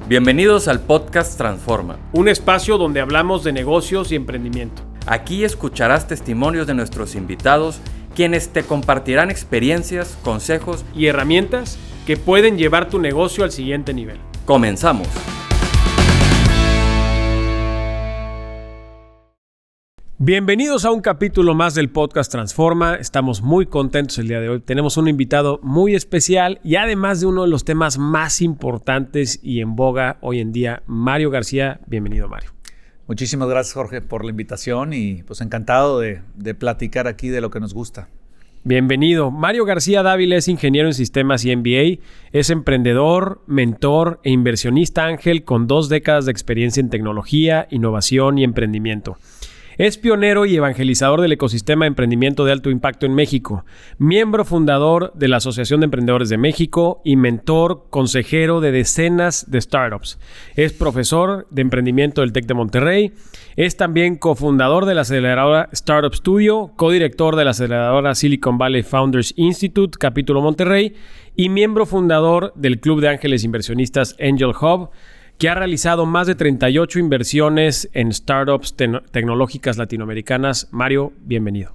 Bienvenidos al podcast Transforma, un espacio donde hablamos de negocios y emprendimiento. Aquí escucharás testimonios de nuestros invitados, quienes te compartirán experiencias, consejos y herramientas que pueden llevar tu negocio al siguiente nivel. ¡Comenzamos! Bienvenidos a un capítulo más del podcast Transforma. Estamos muy contentos el día de hoy. Tenemos un invitado muy especial y además de uno de los temas más importantes y en boga hoy en día, Mario García. Bienvenido, Mario. Muchísimas gracias, Jorge, por la invitación y pues encantado de platicar aquí de lo que nos gusta. Bienvenido. Mario García Dávila es ingeniero en sistemas y MBA. Es emprendedor, mentor e inversionista ángel con 2 décadas de experiencia en tecnología, innovación y emprendimiento. Es pionero y evangelizador del ecosistema de emprendimiento de alto impacto en México, miembro fundador de la Asociación de Emprendedores de México y mentor consejero de decenas de startups. Es profesor de emprendimiento del TEC de Monterrey. Es también cofundador de la aceleradora Startup Studio, codirector de la aceleradora Silicon Valley Founders Institute, capítulo Monterrey, y miembro fundador del Club de Ángeles Inversionistas Angel Hub, que ha realizado más de 38 inversiones en startups tecnológicas latinoamericanas. Mario, bienvenido.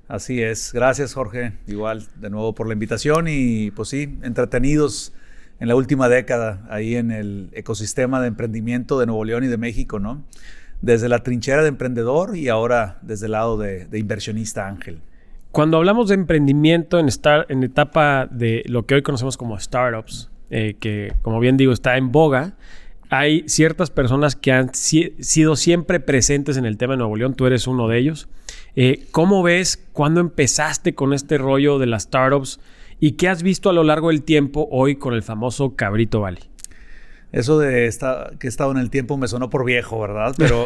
Así es. Gracias, Jorge. Igual, de nuevo por la invitación y pues sí, entretenidos en la última década ahí en el ecosistema de emprendimiento de Nuevo León y de México, ¿no? Desde la trinchera de emprendedor y ahora desde el lado de inversionista ángel. Cuando hablamos de emprendimiento en etapa de lo que hoy conocemos como startups, que como bien digo está en boga, hay ciertas personas que han sido siempre presentes en el tema de Nuevo León. Tú eres uno de ellos. ¿Cómo ves cuándo empezaste con este rollo de las startups y qué has visto a lo largo del tiempo hoy con el famoso Cabrito Valley? Eso de que he estado en el tiempo me sonó por viejo, ¿verdad? Pero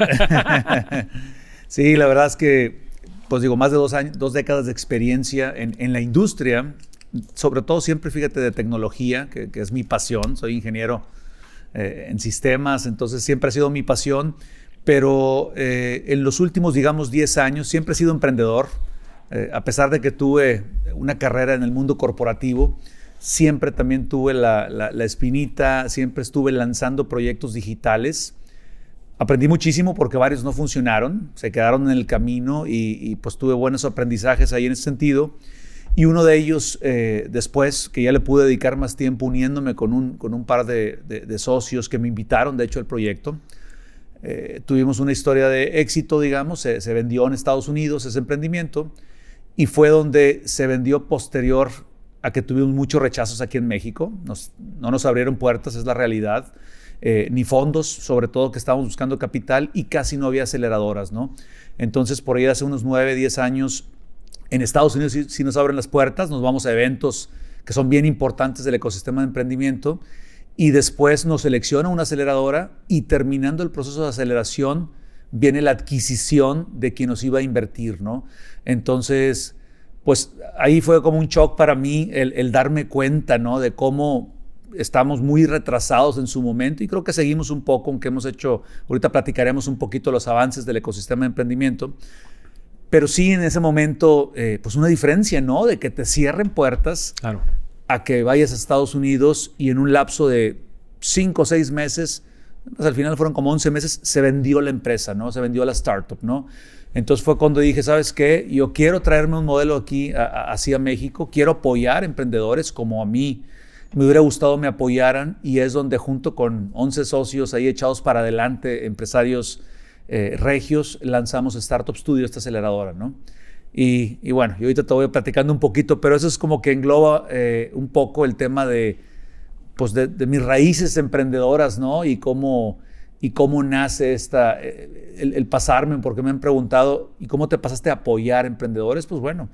sí, la verdad es que, pues digo, más de 2 décadas de experiencia en la industria, sobre todo siempre, fíjate, de tecnología, que es mi pasión. Soy ingeniero en sistemas, entonces siempre ha sido mi pasión, pero en los últimos, digamos, 10 años siempre he sido emprendedor. A pesar de que tuve una carrera en el mundo corporativo, siempre también tuve la espinita, siempre estuve lanzando proyectos digitales. Aprendí muchísimo porque varios no funcionaron, se quedaron en el camino y pues tuve buenos aprendizajes ahí en ese sentido. Y uno de ellos, después, que ya le pude dedicar más tiempo uniéndome con un par de socios que me invitaron, de hecho, al proyecto. Tuvimos una historia de éxito, digamos, se vendió en Estados Unidos ese emprendimiento y fue donde se vendió posterior a que tuvimos muchos rechazos aquí en México. No nos abrieron puertas, es la realidad, ni fondos, sobre todo que estábamos buscando capital y casi no había aceleradoras, ¿no? Entonces, por ahí hace unos 9, 10 años, en Estados Unidos sí nos abren las puertas, nos vamos a eventos que son bien importantes del ecosistema de emprendimiento y después nos selecciona una aceleradora y terminando el proceso de aceleración viene la adquisición de quien nos iba a invertir, ¿no? Entonces, pues ahí fue como un shock para mí el darme cuenta, ¿no? De cómo estamos muy retrasados en su momento y creo que seguimos un poco, aunque hemos hecho, ahorita platicaremos un poquito los avances del ecosistema de emprendimiento. Pero sí, en ese momento, pues una diferencia, ¿no? De que te cierren puertas, claro, a que vayas a Estados Unidos y en un lapso de 5 o 6 meses, pues al final fueron como 11 meses, se vendió la empresa, ¿no? Se vendió la startup, ¿no? Entonces fue cuando dije, ¿sabes qué? Yo quiero traerme un modelo aquí hacia México, quiero apoyar emprendedores como a mí me hubiera gustado me apoyaran y es donde junto con 11 socios ahí echados para adelante, empresarios regios, lanzamos Startup Studio, esta aceleradora, ¿no? Y bueno, yo ahorita te voy platicando un poquito, pero eso es como que engloba un poco el tema de mis raíces emprendedoras, ¿no? Y cómo nace el pasarme, porque me han preguntado, ¿y cómo te pasaste a apoyar emprendedores? Pues bueno,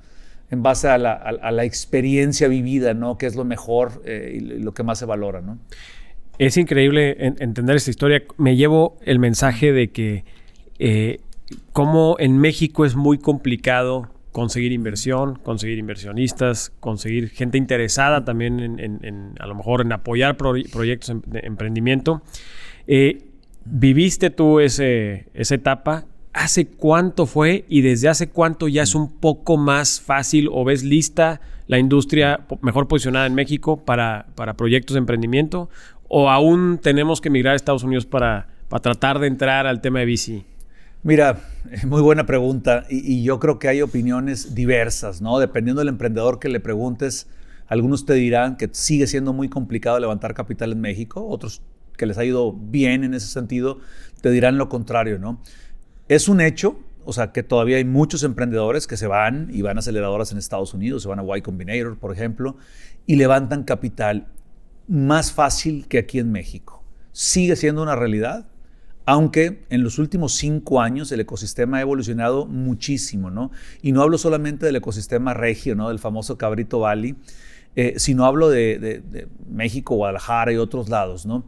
en base a la experiencia vivida, ¿no? Que es lo mejor y lo que más se valora, ¿no? Es increíble entender esta historia. Me llevo el mensaje de que cómo en México es muy complicado conseguir inversión, conseguir inversionistas, conseguir gente interesada también en a lo mejor en apoyar proyectos de emprendimiento. ¿Viviste tú esa etapa? ¿Hace cuánto fue y desde hace cuánto ya es un poco más fácil o ves lista la industria mejor posicionada en México para proyectos de emprendimiento? o aún tenemos que emigrar a Estados Unidos para tratar de entrar al tema de VC? Mira, muy buena pregunta y yo creo que hay opiniones diversas, ¿no? Dependiendo del emprendedor que le preguntes, algunos te dirán que sigue siendo muy complicado levantar capital en México, otros que les ha ido bien en ese sentido te dirán lo contrario, ¿no? Es un hecho, o sea, que todavía hay muchos emprendedores que se van y van a aceleradoras en Estados Unidos, se van a Y Combinator, por ejemplo, y levantan capital más fácil que aquí en México. Sigue siendo una realidad, aunque en los últimos 5 años el ecosistema ha evolucionado muchísimo, ¿no? Y no hablo solamente del ecosistema regio, ¿no? Del famoso Cabrito Valley, sino hablo de México, Guadalajara y otros lados, ¿no?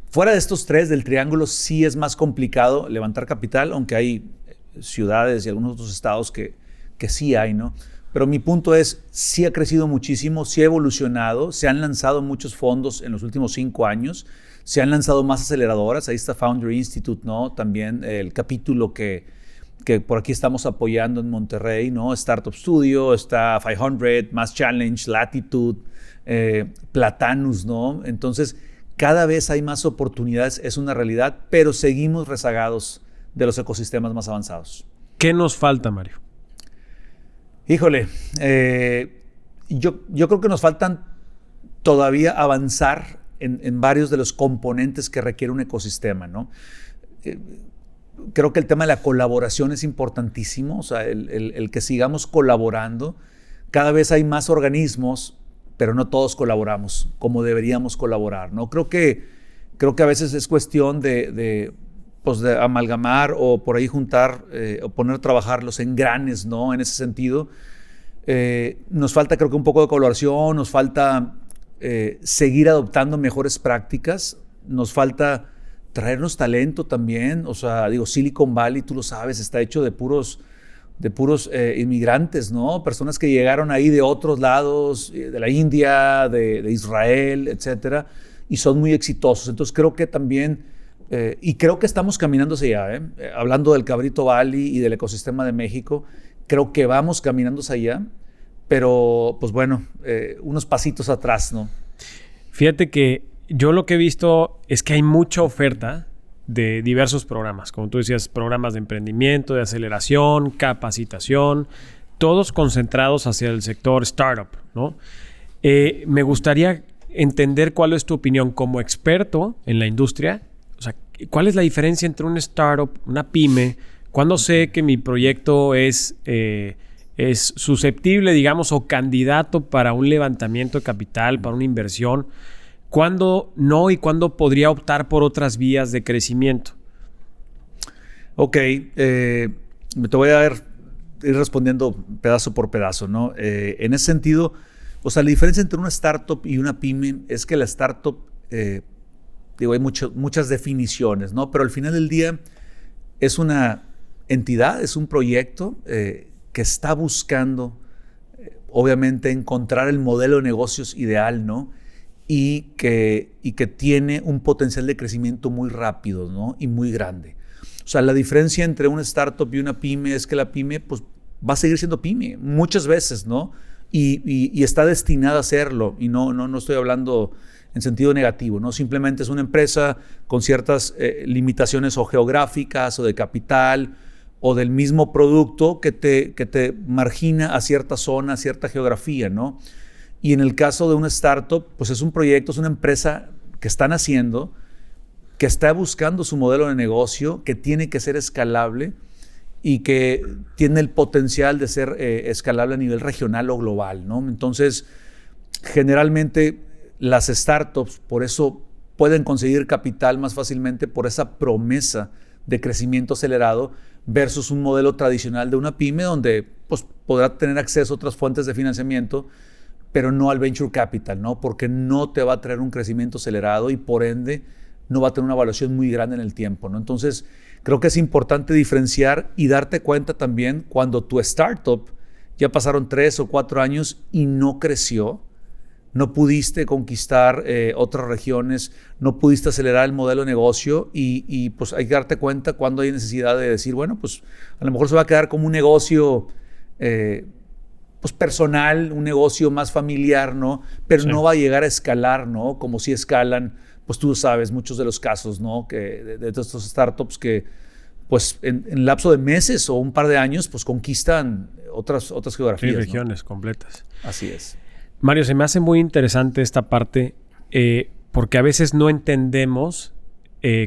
Fuera de estos 3 del triángulo sí es más complicado levantar capital, aunque hay ciudades y algunos otros estados que sí hay, ¿no? Pero mi punto es, sí ha crecido muchísimo, sí ha evolucionado, se han lanzado muchos fondos en los últimos 5 años, se han lanzado más aceleradoras, ahí está Founder Institute, ¿no? También el capítulo que por aquí estamos apoyando en Monterrey, ¿no? Startup Studio, está 500, Mass Challenge, Latitude, Platanus, ¿no? Entonces, cada vez hay más oportunidades, es una realidad, pero seguimos rezagados de los ecosistemas más avanzados. ¿Qué nos falta, Mario? Híjole, yo creo que nos faltan todavía avanzar en varios de los componentes que requiere un ecosistema, ¿no? Creo que el tema de la colaboración es importantísimo, o sea, el que sigamos colaborando. Cada vez hay más organismos, pero no todos colaboramos como deberíamos colaborar, ¿no? Creo que a veces es cuestión de amalgamar o por ahí juntar o poner a trabajar los engranes, ¿no? En ese sentido, nos falta creo que un poco de colaboración, nos falta seguir adoptando mejores prácticas, nos falta traernos talento también, o sea, digo, Silicon Valley, tú lo sabes, está hecho de puros inmigrantes, ¿no? Personas que llegaron ahí de otros lados, de la India, de Israel, etcétera, y son muy exitosos. Entonces creo que también, y creo que estamos caminando hacia allá, hablando del Cabrito Valley y del ecosistema de México, creo que vamos caminando hacia allá, pero pues bueno, unos pasitos atrás, ¿no? Fíjate que yo lo que he visto es que hay mucha oferta de diversos programas, como tú decías, programas de emprendimiento, de aceleración, capacitación, todos concentrados hacia el sector startup, ¿no? Me gustaría entender cuál es tu opinión como experto en la industria, o sea, cuál es la diferencia entre un startup, una pyme, cuándo sé que mi proyecto es susceptible, digamos, o candidato para un levantamiento de capital, para una inversión, ¿cuándo no y cuándo podría optar por otras vías de crecimiento? Ok, te voy a ir respondiendo pedazo por pedazo, ¿no? En ese sentido, o sea, la diferencia entre una startup y una pyme es que la startup, digo, hay muchas definiciones, ¿no? Pero al final del día es una entidad, es un proyecto que está buscando, obviamente, encontrar el modelo de negocios ideal, ¿no? Y que tiene un potencial de crecimiento muy rápido, ¿no? Y muy grande. O sea, la diferencia entre una startup y una pyme es que la pyme pues, va a seguir siendo pyme muchas veces, ¿no? Y está destinada a serlo. Y no estoy hablando en sentido negativo, ¿no? Simplemente es una empresa con ciertas limitaciones o geográficas o de capital o del mismo producto que te margina a cierta zona, a cierta geografía, ¿no? Y en el caso de una startup, pues es un proyecto, es una empresa que están haciendo, que está buscando su modelo de negocio, que tiene que ser escalable y que tiene el potencial de ser escalable a nivel regional o global, ¿no? Entonces, generalmente las startups por eso pueden conseguir capital más fácilmente por esa promesa de crecimiento acelerado versus un modelo tradicional de una pyme donde pues, podrá tener acceso a otras fuentes de financiamiento, pero no al venture capital, ¿no? Porque no te va a traer un crecimiento acelerado y por ende no va a tener una evaluación muy grande en el tiempo, ¿no? Entonces, creo que es importante diferenciar y darte cuenta también cuando tu startup ya pasaron 3 o 4 años y no creció, no pudiste conquistar otras regiones, no pudiste acelerar el modelo de negocio y pues hay que darte cuenta cuando hay necesidad de decir, bueno, pues a lo mejor se va a quedar como un negocio pues pues personal, un negocio más familiar, ¿no? Pero Sí. no va a llegar a escalar, ¿no? Como si escalan, pues tú sabes, muchos de los casos, ¿no? Que de estos startups que, pues en lapso de meses o un par de años, pues conquistan otras Sí, geografías, ¿no? regiones completas. Así es. Mario, se me hace muy interesante esta parte porque a veces no entendemos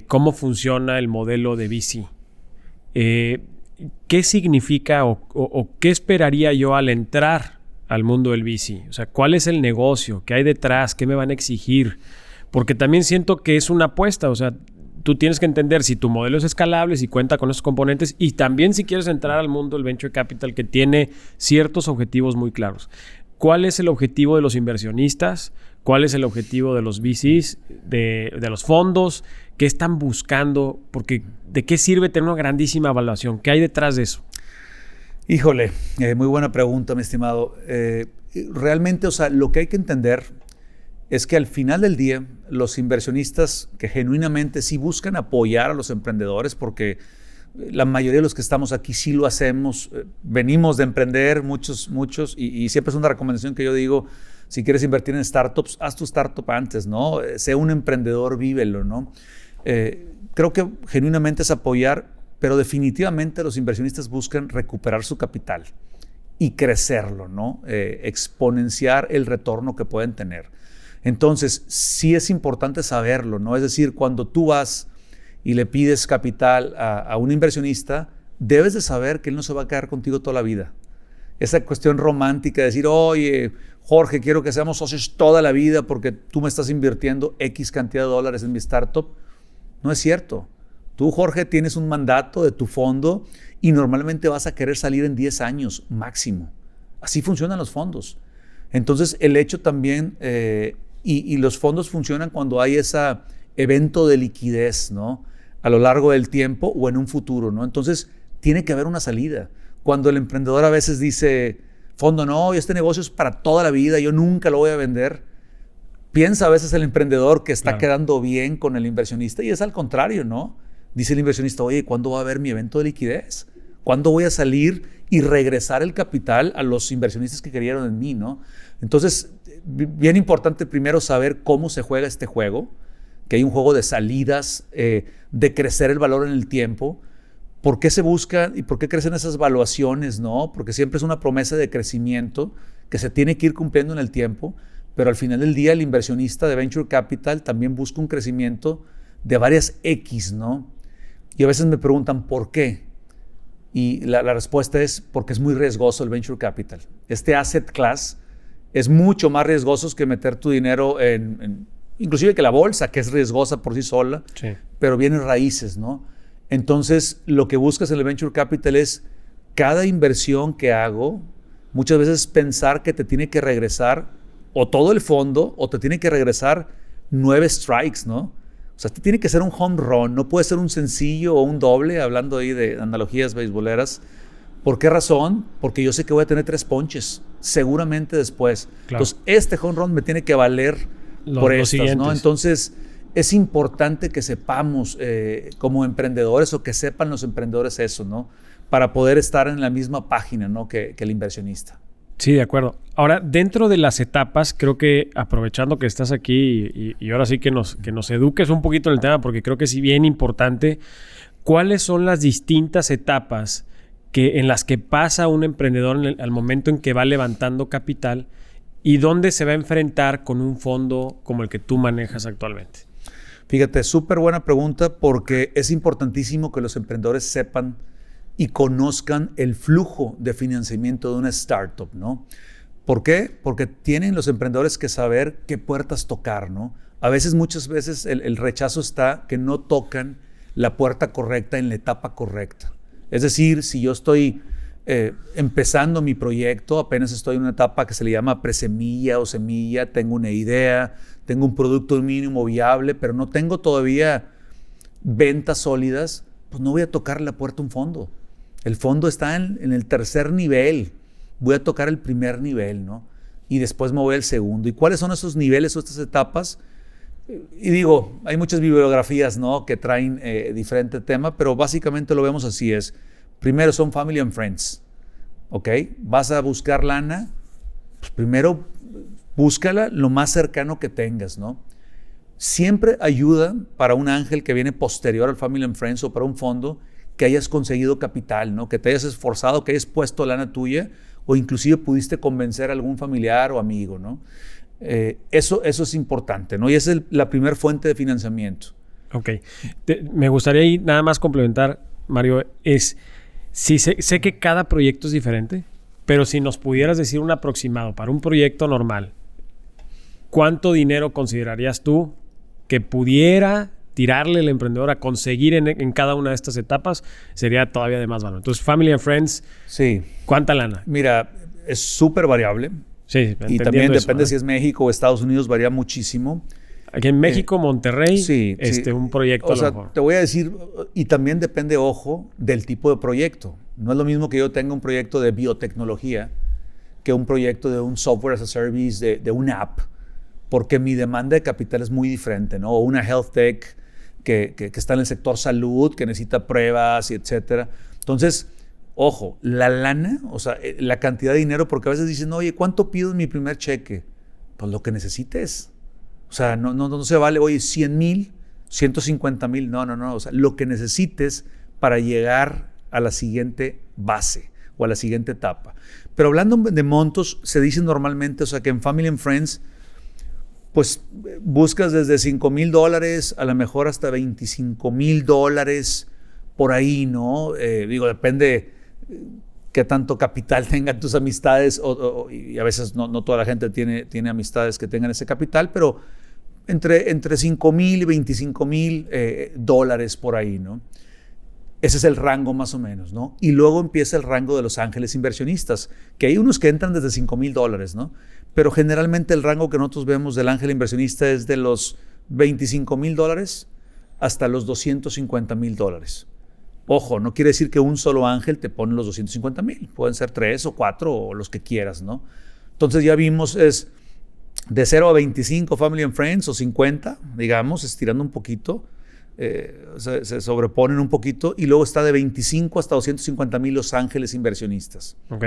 cómo funciona el modelo de VC. ¿Qué significa o qué esperaría yo al entrar al mundo del VC? O sea, ¿cuál es el negocio? ¿Qué hay detrás? ¿Qué me van a exigir? Porque también siento que es una apuesta. O sea, tú tienes que entender si tu modelo es escalable, si cuenta con esos componentes y también si quieres entrar al mundo del Venture Capital que tiene ciertos objetivos muy claros. ¿Cuál es el objetivo de los inversionistas? ¿Cuál es el objetivo de los VCs, de los fondos? ¿Qué están buscando? Porque ¿de qué sirve tener una grandísima evaluación? ¿Qué hay detrás de eso? Híjole, muy buena pregunta, mi estimado. Realmente, o sea, lo que hay que entender es que al final del día, los inversionistas que genuinamente sí buscan apoyar a los emprendedores, porque la mayoría de los que estamos aquí sí lo hacemos, venimos de emprender, muchos, y siempre es una recomendación que yo digo, si quieres invertir en startups, haz tu startup antes, ¿no? Sé un emprendedor, vívelo, ¿no? Creo que genuinamente es apoyar, pero definitivamente los inversionistas buscan recuperar su capital y crecerlo, ¿no? Exponenciar el retorno que pueden tener. Entonces, sí es importante saberlo, ¿no? Es decir, cuando tú vas y le pides capital a un inversionista, debes de saber que él no se va a quedar contigo toda la vida. Esa cuestión romántica de decir, oye, Jorge, quiero que seamos socios toda la vida porque tú me estás invirtiendo X cantidad de dólares en mi startup, no es cierto. Tú, Jorge, tienes un mandato de tu fondo y normalmente vas a querer salir en 10 años máximo. Así funcionan los fondos. Entonces, el hecho también, y los fondos funcionan cuando hay ese evento de liquidez, ¿no? A lo largo del tiempo o en un futuro, ¿no? Entonces, tiene que haber una salida. Cuando el emprendedor a veces dice, fondo, no, este negocio es para toda la vida, yo nunca lo voy a vender. Piensa a veces el emprendedor que está quedando bien con el inversionista y es al contrario, ¿no? Dice el inversionista, oye, ¿cuándo va a haber mi evento de liquidez? ¿Cuándo voy a salir y regresar el capital a los inversionistas que creyeron en mí, ¿no? Entonces, bien importante primero saber cómo se juega este juego, que hay un juego de salidas, de crecer el valor en el tiempo. ¿Por qué se busca y por qué crecen esas valuaciones, no? Porque siempre es una promesa de crecimiento que se tiene que ir cumpliendo en el tiempo, pero al final del día el inversionista de Venture Capital también busca un crecimiento de varias X, ¿no? Y a veces me preguntan, ¿por qué? Y la respuesta es porque es muy riesgoso el Venture Capital. Este asset class es mucho más riesgoso que meter tu dinero inclusive que la bolsa, que es riesgosa por sí sola, Sí. pero vienen raíces, ¿no? Entonces, lo que buscas en el Venture Capital es cada inversión que hago, muchas veces pensar que te tiene que regresar o todo el fondo o te tiene que regresar 9 strikes, ¿no? O sea, te tiene que ser un home run, no puede ser un sencillo o un doble, hablando ahí de analogías beisboleras. ¿Por qué razón? Porque yo sé que voy a tener 3 ponches, seguramente después. Claro. Entonces, este home run me tiene que valer por los estas, ¿no? siguientes. Entonces, es importante que sepamos como emprendedores o que sepan los emprendedores eso, ¿no? Para poder estar en la misma página, ¿no? que el inversionista. Sí, de acuerdo. Ahora, dentro de las etapas, creo que aprovechando que estás aquí y ahora sí que nos eduques un poquito en el tema, porque creo que es bien importante, ¿cuáles son las distintas etapas en las que pasa un emprendedor al momento en que va levantando capital y dónde se va a enfrentar con un fondo como el que tú manejas actualmente? Fíjate, súper buena pregunta porque es importantísimo que los emprendedores sepan y conozcan el flujo de financiamiento de una startup, ¿no? ¿Por qué? Porque tienen los emprendedores que saber qué puertas tocar, ¿no? A veces, muchas veces, el rechazo está que no tocan la puerta correcta en la etapa correcta. Es decir, si yo estoy empezando mi proyecto, apenas estoy en una etapa que se le llama presemilla o semilla, tengo una idea, tengo un producto mínimo viable, pero no tengo todavía ventas sólidas, pues no voy a tocar la puerta a un fondo. El fondo está en el tercer nivel, voy a tocar el primer nivel, ¿no? Y después me voy al segundo. ¿Y cuáles son esos niveles o estas etapas? Y digo, hay muchas bibliografías, ¿no? Que traen diferente tema, pero básicamente lo vemos así, primero son family and friends. ¿ok? Vas a buscar lana, pues primero búscala lo más cercano que tengas, ¿no? Siempre ayuda para un ángel que viene posterior al Family and Friends o para un fondo que hayas conseguido capital, ¿no? Que te hayas esforzado, que hayas puesto lana tuya o inclusive pudiste convencer a algún familiar o amigo, ¿no? Eso es importante, ¿no? Y esa es la primera fuente de financiamiento. Ok. Me gustaría ahí nada más complementar, Mario, sí, sé que cada proyecto es diferente, pero si nos pudieras decir un aproximado para un proyecto normal, ¿cuánto dinero considerarías tú que pudiera tirarle el emprendedor a conseguir en cada una de estas etapas? Sería todavía de más valor. Entonces, Family and Friends, sí. ¿Cuánta lana? Mira, es súper variable. Sí, y también depende si es México o Estados Unidos, varía muchísimo. Aquí en México, Monterrey, sí. un proyecto. O sea, te voy a decir, y también depende, ojo, del tipo de proyecto. No es lo mismo que yo tenga un proyecto de biotecnología que un proyecto de un software as a service, de una app, porque mi demanda de capital es muy diferente, ¿no? O una health tech que está en el sector salud, que necesita pruebas y etcétera. Entonces, ojo, la lana, o sea, la cantidad de dinero, porque a veces dicen, oye, ¿cuánto pido en mi primer cheque? Pues lo que necesites. O sea, no se vale, oye, 100,000, 150,000, no. O sea, lo que necesites para llegar a la siguiente base o a la siguiente etapa. Pero hablando de montos, se dice normalmente, o sea, que en Family and Friends, pues buscas desde $5,000 a lo mejor hasta $25,000 por ahí, ¿no? Digo, depende qué tanto capital tengan tus amistades y a veces no toda la gente tiene amistades que tengan ese capital, pero entre 5,000 y 25,000 dólares por ahí, ¿no? Ese es el rango más o menos, ¿no? Y luego empieza el rango de los ángeles inversionistas, que hay unos que entran desde $5,000, ¿no? Pero generalmente el rango que nosotros vemos del ángel inversionista es de los $25,000 hasta los $250,000. Ojo, no quiere decir que un solo ángel te pone los 250,000. Pueden ser 3 o 4 o los que quieras, ¿no? Entonces ya vimos es de 0 a 25 Family and Friends o 50, digamos, estirando un poquito. Se sobreponen un poquito y luego está de 25 hasta 250,000 los ángeles inversionistas. Ok.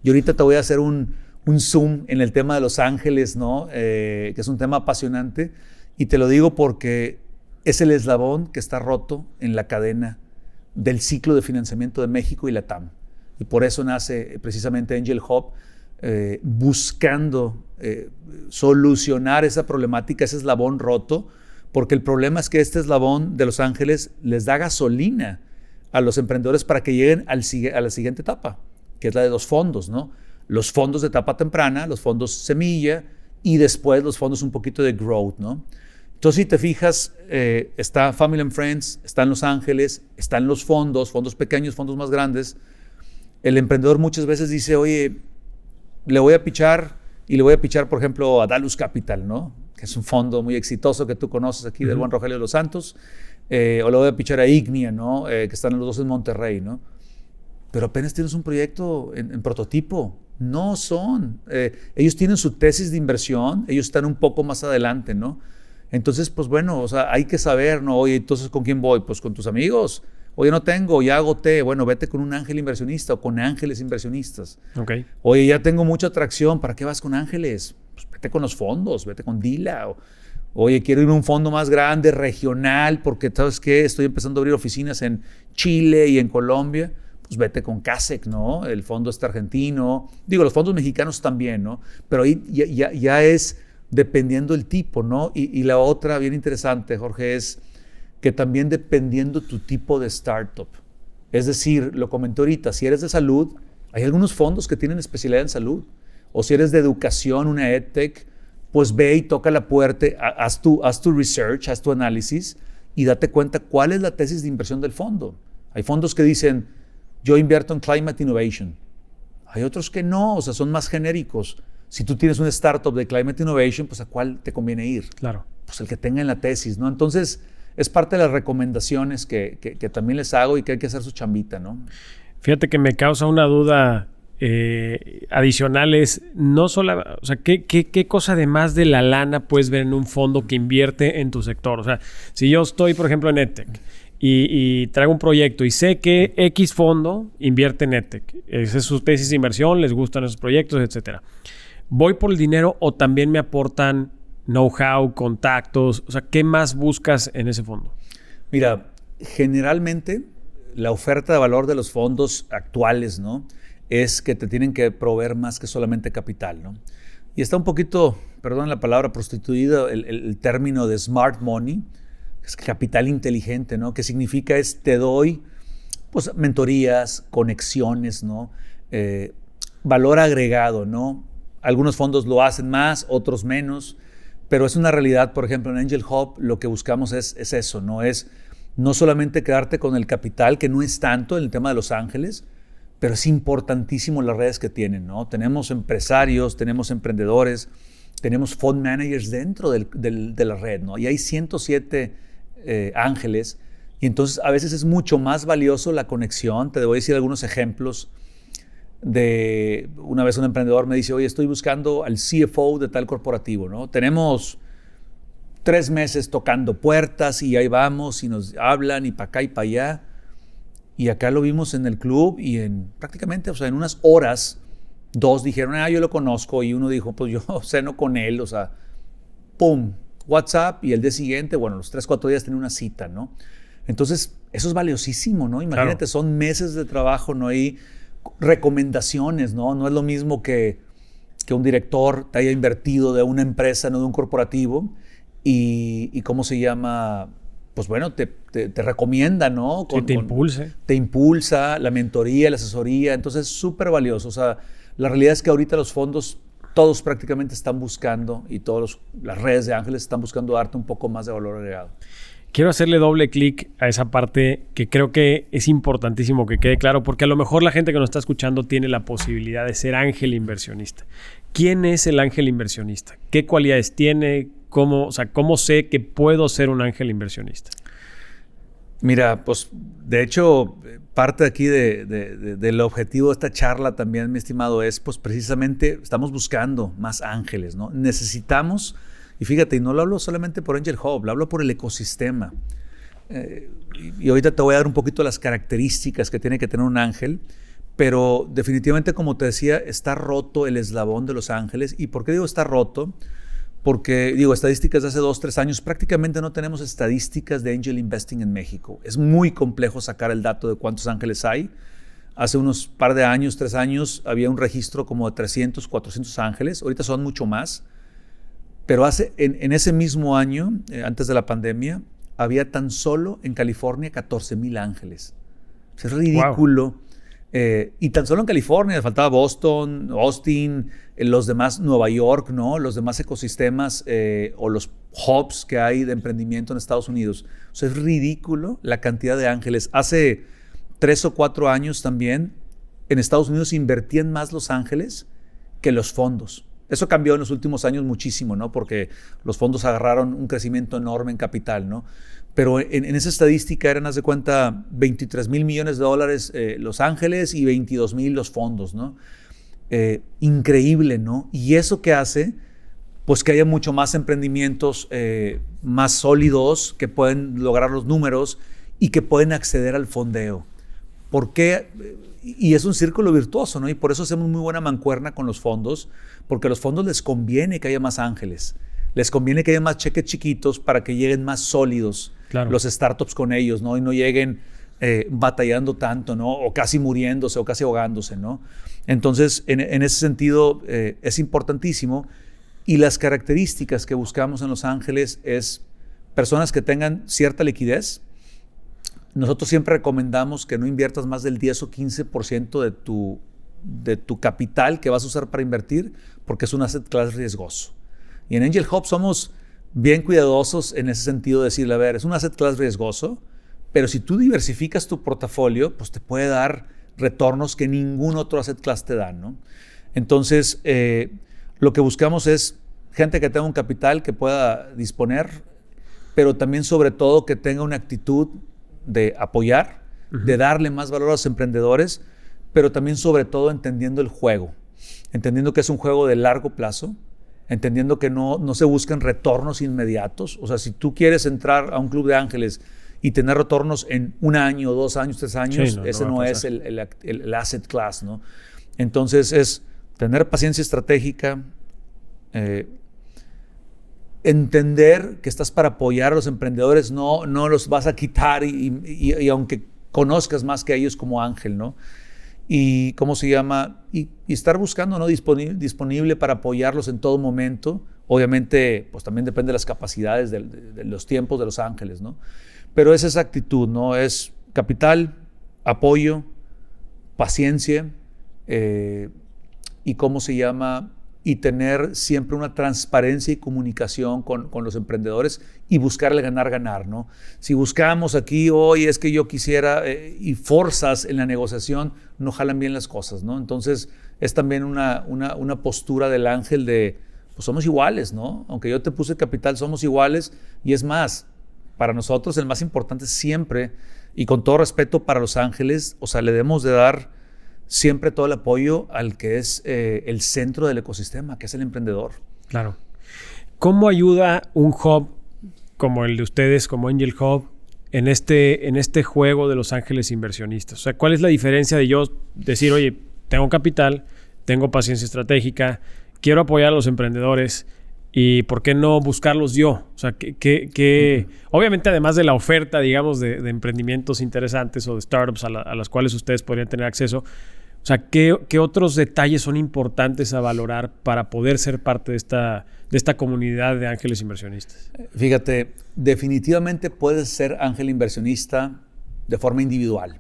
Y ahorita te voy a hacer un zoom en el tema de los ángeles, ¿no? Que es un tema apasionante y te lo digo porque es el eslabón que está roto en la cadena del ciclo de financiamiento de México y LATAM. Y por eso nace precisamente Angel Hub, buscando solucionar esa problemática, ese eslabón roto, porque el problema es que este eslabón de los ángeles les da gasolina a los emprendedores para que lleguen a la siguiente etapa, que es la de los fondos, ¿no? Los fondos de etapa temprana, los fondos semilla y después los fondos un poquito de growth, ¿no? Entonces, si te fijas, está Family and Friends, están Los Ángeles, están los fondos pequeños, fondos más grandes. El emprendedor muchas veces dice, oye, le voy a pichar, por ejemplo, a Dalus Capital, ¿no? Que es un fondo muy exitoso que tú conoces aquí, del buen Rogelio de los Santos. O le voy a pichar a Ignia, ¿no? Que están los dos en Monterrey, ¿no? Pero apenas tienes un proyecto en prototipo. No son. Ellos tienen su tesis de inversión, ellos están un poco más adelante, ¿no? Entonces, pues bueno, o sea, hay que saber, ¿no? Oye, entonces, ¿con quién voy? Pues con tus amigos. Oye, no tengo, ya agoté. Bueno, vete con un ángel inversionista o con ángeles inversionistas. Okay. Oye, ya tengo mucha atracción. ¿Para qué vas con ángeles? Pues vete con los fondos, vete con Dila. Oye, quiero ir a un fondo más grande, regional, porque, ¿sabes qué? Estoy empezando a abrir oficinas en Chile y en Colombia. Pues vete con CASEC, ¿no? El fondo argentino. Digo, los fondos mexicanos también, ¿no? Pero ahí ya es dependiendo el tipo, ¿no? Y la otra bien interesante, Jorge, es que también dependiendo tu tipo de startup. Es decir, lo comenté ahorita, si eres de salud, hay algunos fondos que tienen especialidad en salud. O si eres de educación, una EdTech, pues ve y toca la puerta, haz tu research, haz tu análisis y date cuenta cuál es la tesis de inversión del fondo. Hay fondos que dicen, yo invierto en Climate Innovation. Hay otros que no, o sea, son más genéricos. Si tú tienes una startup de Climate Innovation, pues ¿a cuál te conviene ir? Claro. Pues el que tenga en la tesis, ¿no? Entonces, es parte de las recomendaciones que también les hago y que hay que hacer su chambita, ¿no? Fíjate que me causa una duda adicional, es no solo, o sea, ¿qué cosa además de la lana puedes ver en un fondo que invierte en tu sector? O sea, si yo estoy, por ejemplo, en EdTech y traigo un proyecto y sé que X fondo invierte en EdTech. Esa es su tesis de inversión, les gustan esos proyectos, etcétera. ¿Voy por el dinero o también me aportan know-how, contactos? O sea, ¿qué más buscas en ese fondo? Mira, generalmente la oferta de valor de los fondos actuales, ¿no?, es que te tienen que proveer más que solamente capital, ¿no? Y está un poquito, perdón la palabra, prostituido el término de smart money, es capital inteligente, ¿no? Que significa te doy pues mentorías, conexiones, ¿no? Valor agregado, ¿no? Algunos fondos lo hacen más, otros menos, pero es una realidad. Por ejemplo, en Angel Hub lo que buscamos es eso, ¿no? Es no solamente quedarte con el capital, que no es tanto en el tema de Los Ángeles, pero es importantísimo las redes que tienen, ¿no? Tenemos empresarios, tenemos emprendedores, tenemos fund managers dentro de la red, ¿no? Y hay 107 ángeles, y entonces a veces es mucho más valioso la conexión. Te voy a decir algunos ejemplos. Una vez un emprendedor me dice, oye, estoy buscando al CFO de tal corporativo, ¿no? Tenemos 3 meses tocando puertas y ahí vamos y nos hablan y para acá y para allá. Y acá lo vimos en el club y prácticamente, o sea, en unas horas, 2 dijeron, yo lo conozco, y uno dijo, pues yo ceno con él, o sea, pum, WhatsApp, y el día siguiente, bueno, los 3, 4 días tenía una cita, ¿no? Entonces, eso es valiosísimo, ¿no? Imagínate, claro, son meses de trabajo, ¿no? Hay recomendaciones, ¿no? No es lo mismo que un director te haya invertido de una empresa, no de un corporativo, y ¿cómo se llama? Pues bueno, te recomienda, ¿no? Te impulsa la mentoría, la asesoría. Entonces es súper valioso. O sea, la realidad es que ahorita los fondos, todos prácticamente están buscando, y todas las redes de ángeles están buscando darte un poco más de valor agregado. Quiero hacerle doble clic a esa parte que creo que es importantísimo que quede claro, porque a lo mejor la gente que nos está escuchando tiene la posibilidad de ser ángel inversionista. ¿Quién es el ángel inversionista? ¿Qué cualidades tiene? ¿Cómo sé que puedo ser un ángel inversionista? Mira, pues de hecho, parte aquí del objetivo de esta charla también, mi estimado, es pues precisamente estamos buscando más ángeles, ¿no? Necesitamos, y fíjate, y no lo hablo solamente por Angel Hub, lo hablo por el ecosistema. Y ahorita te voy a dar un poquito las características que tiene que tener un ángel, pero definitivamente, como te decía, está roto el eslabón de los ángeles. ¿Y por qué digo está roto? Porque, estadísticas de hace 2, 3 años, prácticamente no tenemos estadísticas de angel investing en México. Es muy complejo sacar el dato de cuántos ángeles hay. Hace unos par de años, 3 años, había un registro como de 300, 400 ángeles. Ahorita son mucho más. Pero en ese mismo año, antes de la pandemia, había tan solo en California 14,000 ángeles. O sea, es ridículo. Wow. Y tan solo en California, faltaba Boston, Austin, los demás, Nueva York, ¿no? Los demás ecosistemas o los hubs que hay de emprendimiento en Estados Unidos. O sea, es ridículo la cantidad de ángeles. Hace 3 o 4 años también, en Estados Unidos invertían más los ángeles que los fondos. Eso cambió en los últimos años muchísimo, ¿no? Porque los fondos agarraron un crecimiento enorme en capital, ¿no? Pero en esa estadística eran, haz de cuenta, $23,000 millones Los Ángeles y 22,000 los fondos, ¿no? Increíble, ¿no? ¿Y eso qué hace? Pues que haya mucho más emprendimientos más sólidos, que pueden lograr los números y que pueden acceder al fondeo. ¿Por qué? Y es un círculo virtuoso, ¿no? Y por eso hacemos muy buena mancuerna con los fondos, porque a los fondos les conviene que haya más ángeles. Les conviene que haya más cheques chiquitos para que lleguen más sólidos, claro, los startups con ellos, ¿no? Y no lleguen batallando tanto, ¿no? O casi muriéndose o casi ahogándose, ¿no? Entonces, en ese sentido, es importantísimo. Y las características que buscamos en Los Ángeles es personas que tengan cierta liquidez. Nosotros siempre recomendamos que no inviertas más del 10 o 15% de tu capital que vas a usar para invertir, porque es un asset class riesgoso. Y en Angel Hub somos bien cuidadosos en ese sentido de decirle, a ver, es un asset class riesgoso, pero si tú diversificas tu portafolio, pues te puede dar retornos que ningún otro asset class te da, ¿no? Entonces, lo que buscamos es gente que tenga un capital que pueda disponer, pero también sobre todo que tenga una actitud de apoyar, de darle más valor a los emprendedores, pero también sobre todo entendiendo el juego, entendiendo que es un juego de largo plazo, entendiendo que no se buscan retornos inmediatos. O sea, si tú quieres entrar a un club de ángeles y tener retornos en 1 año, 2 años, 3 años, Sí, ese no no va a es el asset class, ¿no? Entonces es tener paciencia estratégica, entender que estás para apoyar a los emprendedores, no los vas a quitar y aunque conozcas más que ellos como Ángel, ¿no? Y ¿cómo se llama? Y estar buscando, ¿no? Disponible para apoyarlos en todo momento. Obviamente, pues también depende de las capacidades, de los tiempos de los ángeles, ¿no? Pero es esa actitud, ¿no? Es capital, apoyo, paciencia, y ¿cómo se llama? Y tener siempre una transparencia y comunicación con los emprendedores y buscar el ganar-ganar, ¿no? Si buscamos aquí, hoy es que yo quisiera, y forzas en la negociación, no jalan bien las cosas, ¿no? Entonces, es también una postura del Ángel de, pues somos iguales, ¿no? Aunque yo te puse capital, somos iguales. Y es más, para nosotros el más importante siempre, y con todo respeto para los ángeles, o sea, le debemos de dar siempre todo el apoyo al que es el centro del ecosistema, que es el emprendedor. Claro. ¿Cómo ayuda un hub como el de ustedes, como Angel Hub, en este juego de los ángeles inversionistas? O sea, ¿cuál es la diferencia de yo decir, oye, tengo capital, tengo paciencia estratégica, quiero apoyar a los emprendedores y por qué no buscarlos yo? O sea, obviamente además de la oferta, digamos, de emprendimientos interesantes o de startups a las cuales ustedes podrían tener acceso, o sea, ¿qué otros detalles son importantes a valorar para poder ser parte de esta comunidad de ángeles inversionistas? Fíjate, definitivamente puedes ser ángel inversionista de forma individual.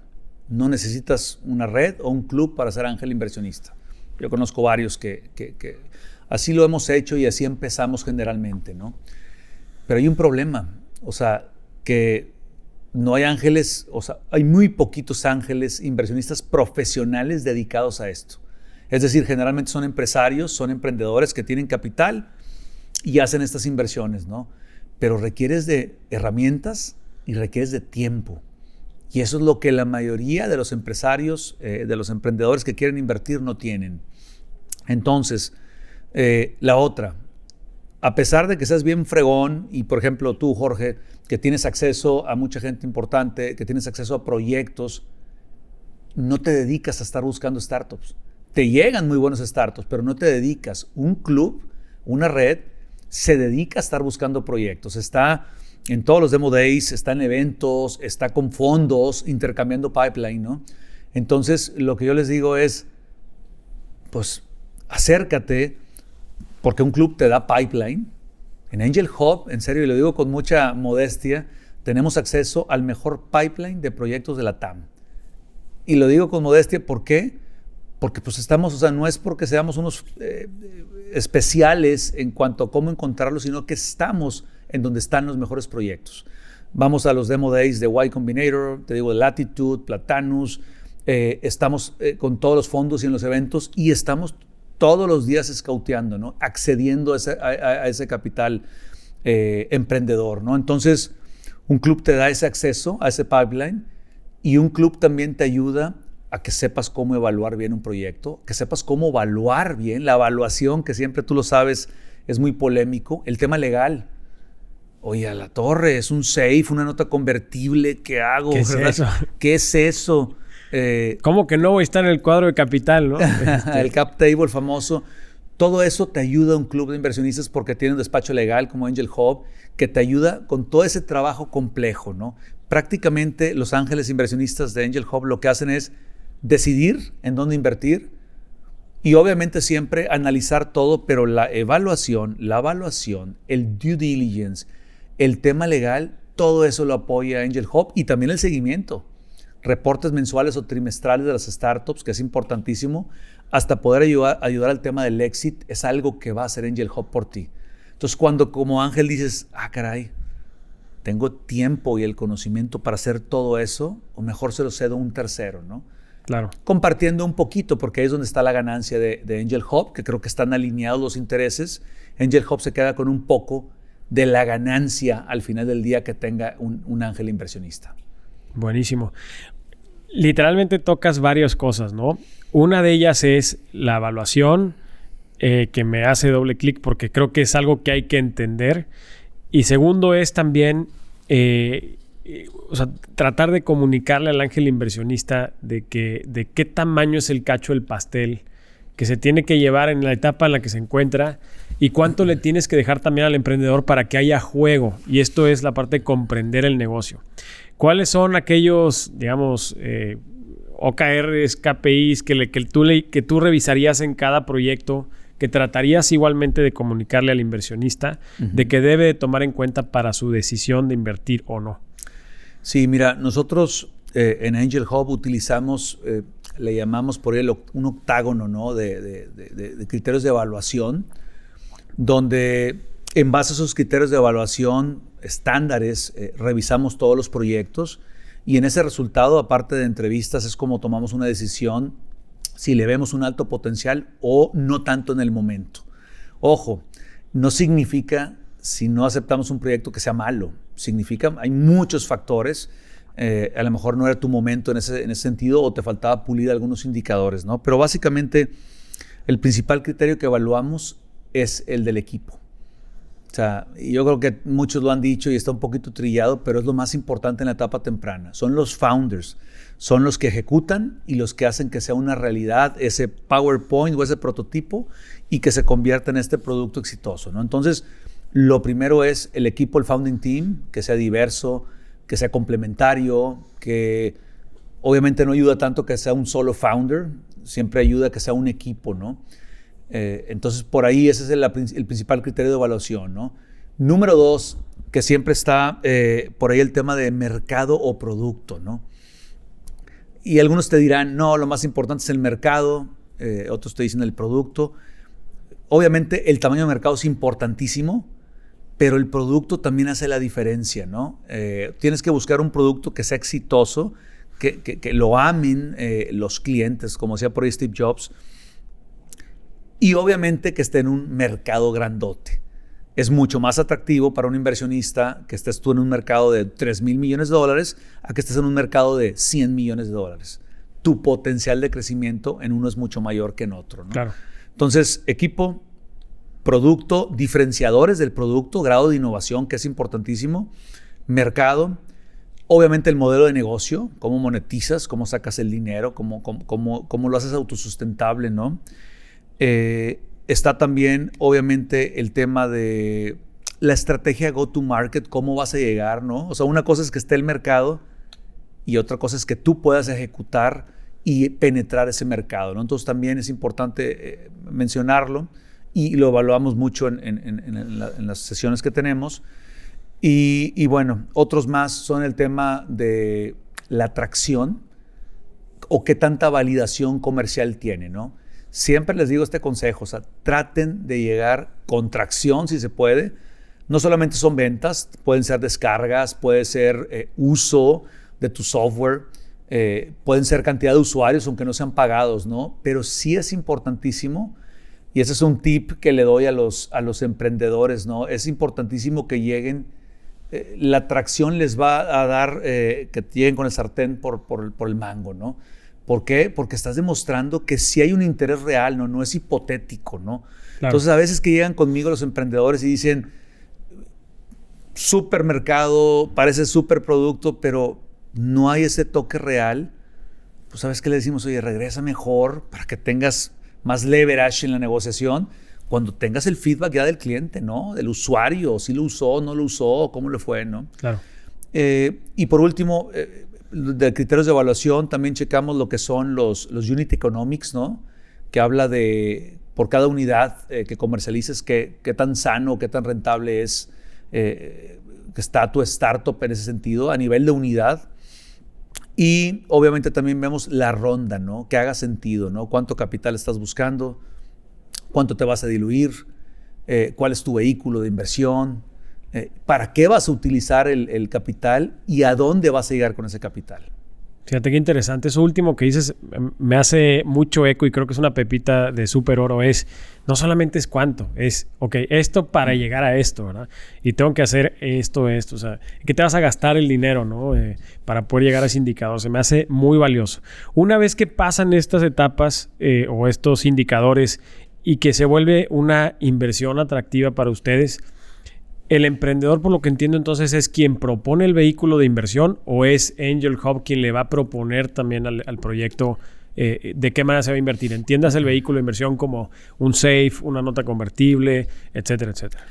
No necesitas una red o un club para ser ángel inversionista. Yo conozco varios que así lo hemos hecho y así empezamos generalmente, ¿no? Pero hay un problema, o sea, que no hay ángeles, o sea, hay muy poquitos ángeles inversionistas profesionales dedicados a esto. Es decir, generalmente son empresarios, son emprendedores que tienen capital y hacen estas inversiones, ¿no? Pero requieres de herramientas y requieres de tiempo. Y eso es lo que la mayoría de los empresarios, de los emprendedores que quieren invertir no tienen. Entonces, la otra, a pesar de que seas bien fregón y, por ejemplo, tú, Jorge, que tienes acceso a mucha gente importante, que tienes acceso a proyectos, no te dedicas a estar buscando startups. Te llegan muy buenos startups, pero no te dedicas. Un club, una red, se dedica a estar buscando proyectos. Está en todos los Demo Days, está en eventos, está con fondos, intercambiando pipeline, ¿no? Entonces, lo que yo les digo es, pues, acércate, porque un club te da pipeline. En Angel Hub, en serio, y lo digo con mucha modestia, tenemos acceso al mejor pipeline de proyectos de la TAM. Y lo digo con modestia, ¿por qué? Porque pues estamos, o sea, no es porque seamos unos especiales en cuanto a cómo encontrarlos, sino que estamos en donde están los mejores proyectos. Vamos a los Demo Days de Y Combinator, te digo, de Latitude, Platanus, estamos con todos los fondos y en los eventos y estamos todos los días scouteando, ¿no? Accediendo a ese capital emprendedor, ¿no? Entonces, un club te da ese acceso a ese pipeline y un club también te ayuda a que sepas cómo evaluar bien un proyecto, que sepas cómo evaluar bien. La evaluación, que siempre tú lo sabes, es muy polémico. El tema legal. Oye, a la torre, es un safe, una nota convertible, ¿qué hago? ¿Qué es eso? ¿Qué es eso? ¿Cómo que no está en el cuadro de capital, no? El cap table famoso. Todo eso te ayuda a un club de inversionistas porque tiene un despacho legal como Angel Hub que te ayuda con todo ese trabajo complejo, ¿no? Prácticamente los ángeles inversionistas de Angel Hub lo que hacen es decidir en dónde invertir y obviamente siempre analizar todo, pero la evaluación, el due diligence, el tema legal, todo eso lo apoya Angel Hub y también el seguimiento. Reportes mensuales o trimestrales de las startups, que es importantísimo, hasta poder ayudar al tema del exit, es algo que va a hacer Angel Hub por ti. Entonces, cuando como ángel dices, caray, tengo tiempo y el conocimiento para hacer todo eso, o mejor se lo cedo a un tercero, ¿no? Claro. Compartiendo un poquito, porque ahí es donde está la ganancia de Angel Hub, que creo que están alineados los intereses. Angel Hub se queda con un poco de la ganancia al final del día que tenga un ángel inversionista. Buenísimo. Literalmente tocas varias cosas, ¿no? Una de ellas es la evaluación, que me hace doble clic porque creo que es algo que hay que entender. Y segundo es también o sea, tratar de comunicarle al ángel inversionista de qué tamaño es el cacho del pastel que se tiene que llevar en la etapa en la que se encuentra y cuánto le tienes que dejar también al emprendedor para que haya juego. Y esto es la parte de comprender el negocio. ¿Cuáles son aquellos, digamos, OKRs, KPIs que tú revisarías en cada proyecto, que tratarías igualmente de comunicarle al inversionista de que debe tomar en cuenta para su decisión de invertir o no? Sí, mira, nosotros en Angel Hub utilizamos, le llamamos por él un octágono, ¿no? de criterios de evaluación, donde en base a esos criterios de evaluación estándares revisamos todos los proyectos y en ese resultado, aparte de entrevistas, es como tomamos una decisión si le vemos un alto potencial o no tanto en el momento. Ojo, no significa, si no aceptamos un proyecto, que sea malo. Significa, hay muchos factores. A lo mejor no era tu momento en ese sentido o te faltaba pulir algunos indicadores, ¿no? Pero básicamente el principal criterio que evaluamos es el del equipo. O sea, yo creo que muchos lo han dicho y está un poquito trillado, pero es lo más importante en la etapa temprana. Son los founders, son los que ejecutan y los que hacen que sea una realidad ese PowerPoint o ese prototipo y que se convierta en este producto exitoso, ¿no? Entonces, lo primero es el equipo, el founding team, que sea diverso, que sea complementario, que obviamente no ayuda tanto que sea un solo founder, siempre ayuda a que sea un equipo, ¿no? Entonces, por ahí ese es el principal criterio de evaluación, ¿no? Número 2, que siempre está por ahí el tema de mercado o producto, ¿no? Y algunos te dirán, no, lo más importante es el mercado, otros te dicen el producto. Obviamente el tamaño de mercado es importantísimo, pero el producto también hace la diferencia, ¿no? Tienes que buscar un producto que sea exitoso, que lo amen los clientes, como decía por ahí Steve Jobs, y obviamente que esté en un mercado grandote. Es mucho más atractivo para un inversionista que estés tú en un mercado de $3,000 millones a que estés en un mercado de $100 millones. Tu potencial de crecimiento en uno es mucho mayor que en otro, ¿no? Claro. Entonces, equipo, producto, diferenciadores del producto, grado de innovación, que es importantísimo, mercado, obviamente el modelo de negocio, cómo monetizas, cómo sacas el dinero, cómo lo haces autosustentable, ¿no? Está también, obviamente, el tema de la estrategia go-to-market, cómo vas a llegar, ¿no? O sea, una cosa es que esté el mercado y otra cosa es que tú puedas ejecutar y penetrar ese mercado, ¿no? Entonces, también es importante mencionarlo y lo evaluamos mucho en las sesiones que tenemos. Y bueno, otros más son el tema de la atracción o qué tanta validación comercial tiene, ¿no? Siempre les digo este consejo, o sea, traten de llegar con tracción si se puede. No solamente son ventas, pueden ser descargas, puede ser uso de tu software, pueden ser cantidad de usuarios aunque no sean pagados, ¿no? Pero sí es importantísimo, y ese es un tip que le doy a los emprendedores, ¿no? Es importantísimo que lleguen, la atracción les va a dar que lleguen con el sartén por el mango, ¿no? ¿Por qué? Porque estás demostrando que sí hay un interés real, no es hipotético, ¿no? Claro. Entonces, a veces que llegan conmigo los emprendedores y dicen, supermercado, parece super producto, pero no hay ese toque real, pues ¿sabes qué le decimos? Oye, regresa mejor para que tengas más leverage en la negociación cuando tengas el feedback ya del cliente, ¿no? Del usuario, si lo usó, no lo usó, cómo le fue, ¿no? Claro. Y por último, de criterios de evaluación también checamos lo que son los unit economics, ¿no? Que habla de por cada unidad que comercialices qué tan sano, qué tan rentable es que está tu startup en ese sentido a nivel de unidad. Y obviamente también vemos la ronda, ¿no? Que haga sentido, ¿no? Cuánto capital estás buscando, cuánto te vas a diluir, cuál es tu vehículo de inversión, para qué vas a utilizar el capital y a dónde vas a llegar con ese capital. Fíjate qué interesante. Eso último que dices me hace mucho eco y creo que es una pepita de súper oro. No solamente es cuánto, es, ok, esto para llegar a esto, ¿verdad? Y tengo que hacer esto. O sea, ¿qué te vas a gastar el dinero, no? Para poder llegar a ese indicador. Se me hace muy valioso. Una vez que pasan estas etapas o estos indicadores y que se vuelve una inversión atractiva para ustedes, ¿El emprendedor, por lo que entiendo entonces, es quien propone el vehículo de inversión o es Angel Hub quien le va a proponer también al proyecto de qué manera se va a invertir? Entiendas el vehículo de inversión como un safe, una nota convertible, etcétera, etcétera.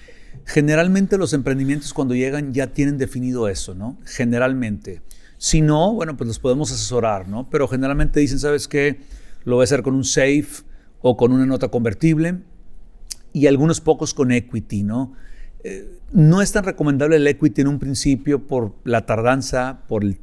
Generalmente los emprendimientos cuando llegan ya tienen definido eso, ¿no? Generalmente. Si no, bueno, pues los podemos asesorar, ¿no? Pero generalmente dicen, ¿sabes qué? Lo voy a hacer con un safe o con una nota convertible y algunos pocos con equity, ¿no? No es tan recomendable el equity en un principio por la tardanza, por el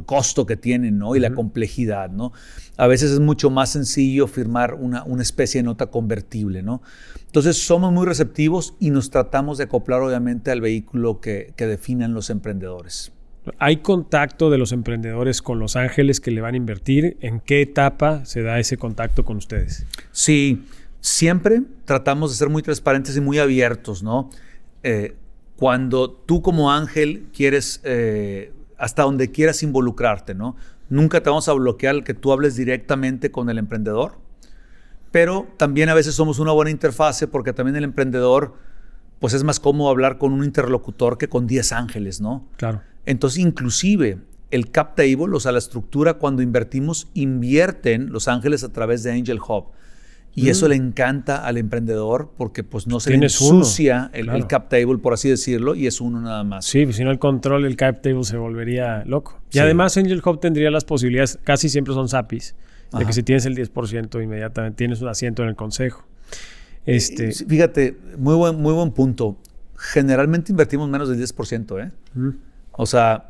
costo que tienen, ¿no? Y la complejidad, ¿no? A veces es mucho más sencillo firmar una especie de nota convertible, ¿no? Entonces somos muy receptivos y nos tratamos de acoplar obviamente al vehículo que definan los emprendedores. ¿Hay contacto de los emprendedores con los ángeles que le van a invertir? ¿En qué etapa se da ese contacto con ustedes? Sí, siempre tratamos de ser muy transparentes y muy abiertos, ¿no? Cuando tú como ángel quieres, hasta donde quieras involucrarte, ¿no? Nunca te vamos a bloquear que tú hables directamente con el emprendedor, pero también a veces somos una buena interfase porque también el emprendedor, pues es más cómodo hablar con un interlocutor que con 10 ángeles, ¿no? Claro. Entonces, inclusive, el cap table, o sea, la estructura cuando invertimos, invierten los ángeles a través de Angel Hub. Y eso le encanta al emprendedor porque pues no se le ensucia el cap table, por así decirlo, y es uno nada más. Sí, pues si no el control del cap table se volvería loco. Y además Angel Hub tendría las posibilidades, casi siempre son SAPIs, de que si tienes el 10% inmediatamente tienes un asiento en el consejo. Fíjate, muy buen punto. Generalmente invertimos menos del 10%, ¿eh? O sea,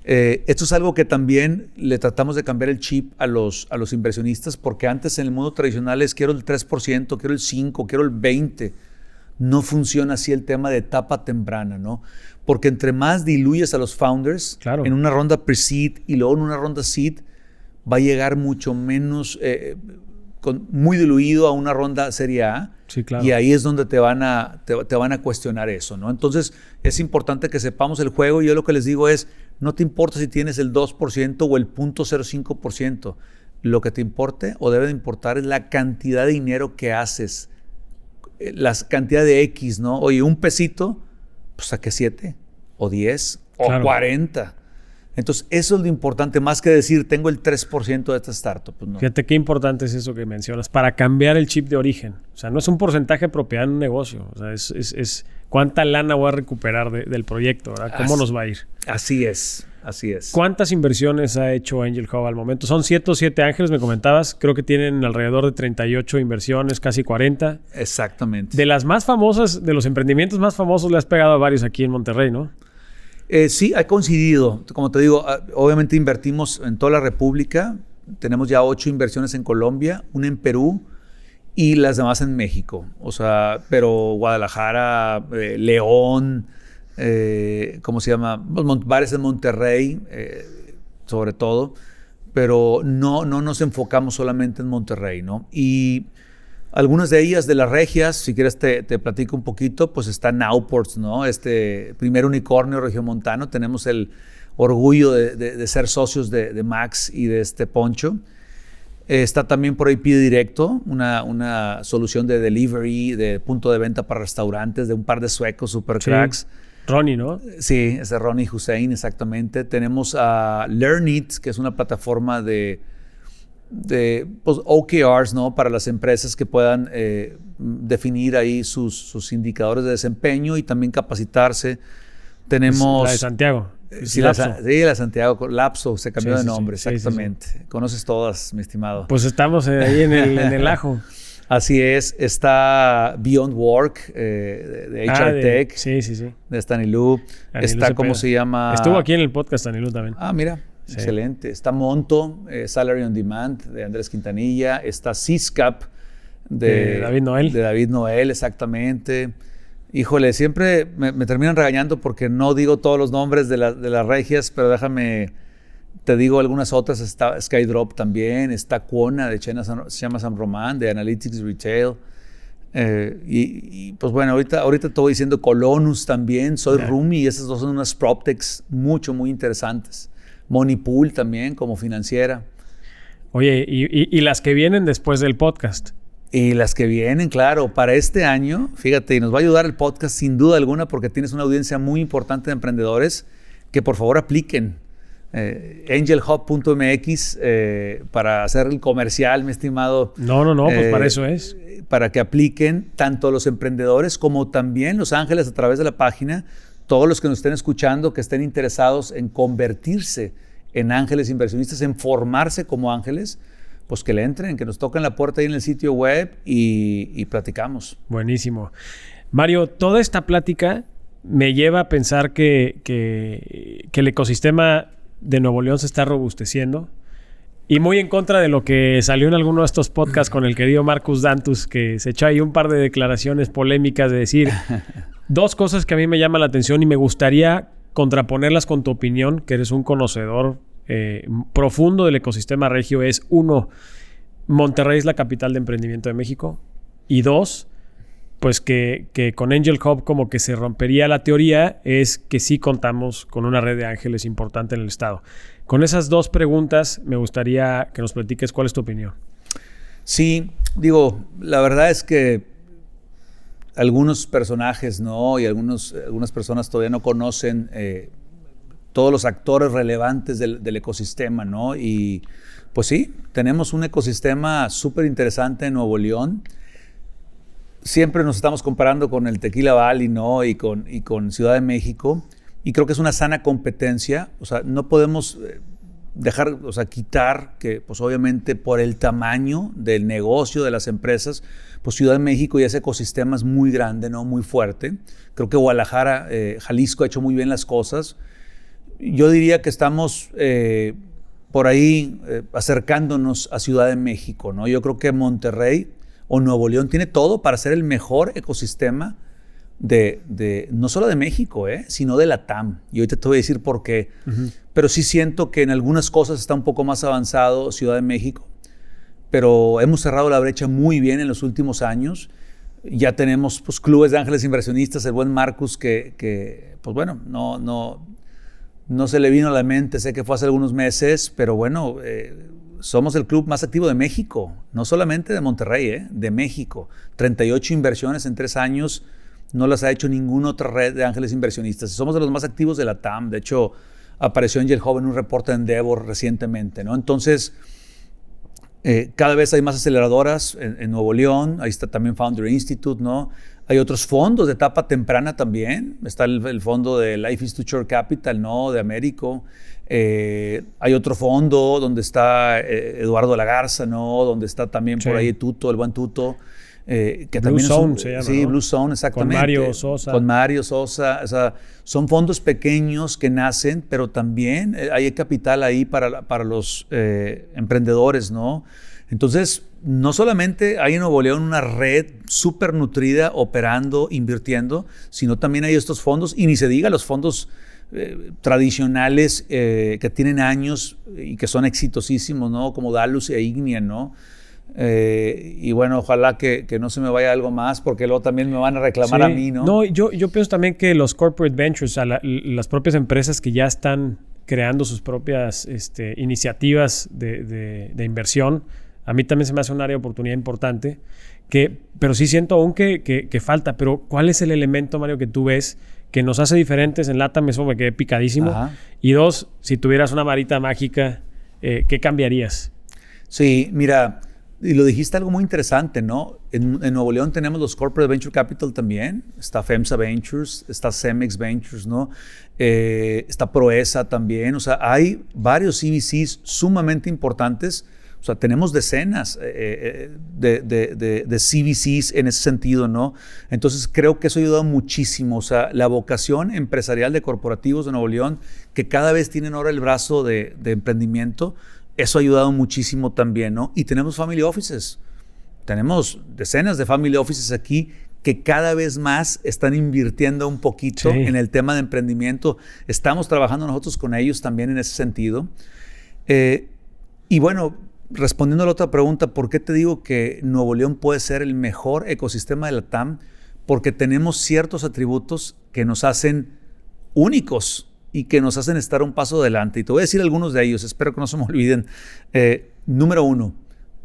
esto es algo que también le tratamos de cambiar el chip a los inversionistas, porque antes en el mundo tradicional es quiero el 3%, quiero el 5%, quiero el 20%. No funciona así el tema de etapa temprana, ¿no? Porque entre más diluyes a los founders en una ronda pre-seed y luego en una ronda seed, va a llegar mucho menos, muy diluido a una ronda serie A. Sí, claro. Y ahí es donde te van a cuestionar eso, ¿no? Entonces, es importante que sepamos el juego y yo lo que les digo es, no te importa si tienes el 2% o el 0.05%. Lo que te importe o debe de importar es la cantidad de dinero que haces, la cantidad de X, ¿no? Oye, un pesito, pues saqué 7 o 10 o 40. Entonces, eso es lo importante, más que decir, tengo el 3% de esta startup. Pues no. Fíjate qué importante es eso que mencionas, para cambiar el chip de origen. O sea, no es un porcentaje de propiedad en un negocio. O sea, es cuánta lana voy a recuperar del proyecto, ¿verdad? ¿Cómo nos va a ir? Así es. ¿Cuántas inversiones ha hecho Angel Hub al momento? Son 7 ángeles, me comentabas. Creo que tienen alrededor de 38 inversiones, casi 40. Exactamente. De las más famosas, de los emprendimientos más famosos, le has pegado a varios aquí en Monterrey, ¿no? Sí, ha coincidido. Como te digo, obviamente invertimos en toda la República. Tenemos ya 8 inversiones en Colombia, una en Perú y las demás en México. O sea, pero Guadalajara, León, ¿cómo se llama? Bares en Monterrey, sobre todo. Pero no nos enfocamos solamente en Monterrey, ¿no? Y algunas de ellas, de las regias, si quieres te platico un poquito, pues está Nowports, ¿no? Primer unicornio regiomontano. Tenemos el orgullo de ser socios de Max y de Poncho. Está también por ahí Pide Directo, una solución de delivery, de punto de venta para restaurantes, de un par de suecos super cracks. Ronnie, ¿no? Sí, es de Ronnie Hussein, exactamente. Tenemos a Learnit, que es una plataforma de pues, OKRs, ¿no? Para las empresas que puedan definir ahí sus indicadores de desempeño y también capacitarse. Tenemos... La de Santiago. Sí, la de Santiago. Lapso, se cambió de nombre, exactamente. Sí. Conoces todas, mi estimado. Pues estamos ahí en el ajo. Así es. Está Beyond Work, de HR Tech. Sí. De Stanilú. Está, ¿cómo se llama? Estuvo aquí en el podcast Stanilú también. Ah, mira. Sí. Excelente. Está Monto, Salary on Demand, de Andrés Quintanilla. Está Syscap, de David Noel. De David Noel, exactamente. Híjole, siempre me terminan regañando porque no digo todos los nombres de las regias, pero déjame, te digo algunas otras. Está Skydrop también, está Quona, se llama San Román, de Analytics Retail. Y pues bueno, ahorita te voy diciendo Colonus también, Soy Rumi, esas dos son unas PropTechs muy interesantes. Moneypool también como financiera. Oye, y las que vienen después del podcast. Y las que vienen, claro, para este año, fíjate, y nos va a ayudar el podcast sin duda alguna porque tienes una audiencia muy importante de emprendedores que por favor apliquen. Angelhub.mx para hacer el comercial, mi estimado. No, pues para eso es. Para que apliquen tanto los emprendedores como también los ángeles a través de la página, todos los que nos estén escuchando, que estén interesados en convertirse en ángeles inversionistas, en formarse como ángeles, pues que le entren, que nos toquen la puerta ahí en el sitio web y platicamos. Buenísimo. Mario, toda esta plática me lleva a pensar que el ecosistema de Nuevo León se está robusteciendo y muy en contra de lo que salió en alguno de estos podcasts con el querido Marcus Dantus, que se echó ahí un par de declaraciones polémicas de decir dos cosas que a mí me llaman la atención y me gustaría contraponerlas con tu opinión, que eres un conocedor profundo del ecosistema regio. Es uno, Monterrey es la capital de emprendimiento de México, y dos, pues que con Angel Hub como que se rompería la teoría, es que sí contamos con una red de ángeles importante en el estado. Con esas dos preguntas me gustaría que nos platiques cuál es tu opinión. Sí, digo, la verdad es que algunos personajes, ¿no? Y algunas personas todavía no conocen todos los actores relevantes del ecosistema, ¿no? Y pues sí, tenemos un ecosistema súper interesante en Nuevo León. Siempre nos estamos comparando con el Tequila Valley, ¿no? Y con Ciudad de México. Y creo que es una sana competencia. O sea, no podemos quitar que, pues obviamente por el tamaño del negocio de las empresas, pues Ciudad de México y ese ecosistema es muy grande, ¿no? Muy fuerte. Creo que Guadalajara, Jalisco ha hecho muy bien las cosas. Yo diría que estamos por ahí acercándonos a Ciudad de México, ¿no? Yo creo que Monterrey o Nuevo León tiene todo para ser el mejor ecosistema no solo de México, sino de la TAM. Y ahorita te voy a decir por qué. Uh-huh. Pero sí siento que en algunas cosas está un poco más avanzado Ciudad de México. Pero hemos cerrado la brecha muy bien en los últimos años. Ya tenemos pues, clubes de ángeles inversionistas, el buen Marcus, que pues bueno, no se le vino a la mente, sé que fue hace algunos meses, pero bueno, somos el club más activo de México, no solamente de Monterrey, de México. 38 inversiones en 3 años, no las ha hecho ninguna otra red de ángeles inversionistas. Somos de los más activos de la TAM. De hecho, apareció Angel Hub en un reporte de Endeavor recientemente, ¿no? Entonces, cada vez hay más aceleradoras en Nuevo León. Ahí está también Founder Institute, ¿no? Hay otros fondos de etapa temprana también. Está el fondo de Life is Future Capital, ¿no? De Américo. Hay otro fondo donde está Eduardo Lagarza, ¿no? Donde está también por ahí Tuto, el buen Tuto. Que Blue también Zone se llama, sí, ¿no? Blue Zone, exactamente. Con Mario Sosa. O sea, son fondos pequeños que nacen, pero también hay capital ahí para los emprendedores, ¿no? Entonces, no solamente hay en Nuevo León una red súper nutrida operando, invirtiendo, sino también hay estos fondos, y ni se diga los fondos tradicionales que tienen años y que son exitosísimos, ¿no? Como Dalus e Ignia, ¿no? Y bueno, ojalá que no se me vaya algo más, porque luego también me van a reclamar a mí, ¿no? No, yo pienso también que los corporate ventures, las propias empresas que ya están creando sus propias iniciativas de inversión, a mí también se me hace un área de oportunidad importante, pero sí siento aún que falta. Pero ¿cuál es el elemento, Mario, que tú ves que nos hace diferentes en LATAM? Eso me quedé picadísimo. Ajá. Y dos, si tuvieras una varita mágica, ¿qué cambiarías? Sí, mira, y lo dijiste algo muy interesante, ¿no? En Nuevo León tenemos los Corporate Venture Capital también. Está FEMSA Ventures, está Cemex Ventures, ¿no? Está Proesa también. O sea, hay varios CVCs sumamente importantes. O sea, tenemos decenas de CVCs en ese sentido, ¿no? Entonces, creo que eso ha ayudado muchísimo. O sea, la vocación empresarial de corporativos de Nuevo León, que cada vez tienen ahora el brazo de emprendimiento, eso ha ayudado muchísimo también, ¿no? Y tenemos family offices. Tenemos decenas de family offices aquí que cada vez más están invirtiendo un poquito en el tema de emprendimiento. Estamos trabajando nosotros con ellos también en ese sentido. Y bueno, respondiendo a la otra pregunta, ¿por qué te digo que Nuevo León puede ser el mejor ecosistema de la TAM? Porque tenemos ciertos atributos que nos hacen únicos y que nos hacen estar un paso adelante. Y te voy a decir algunos de ellos, espero que no se me olviden. Número 1,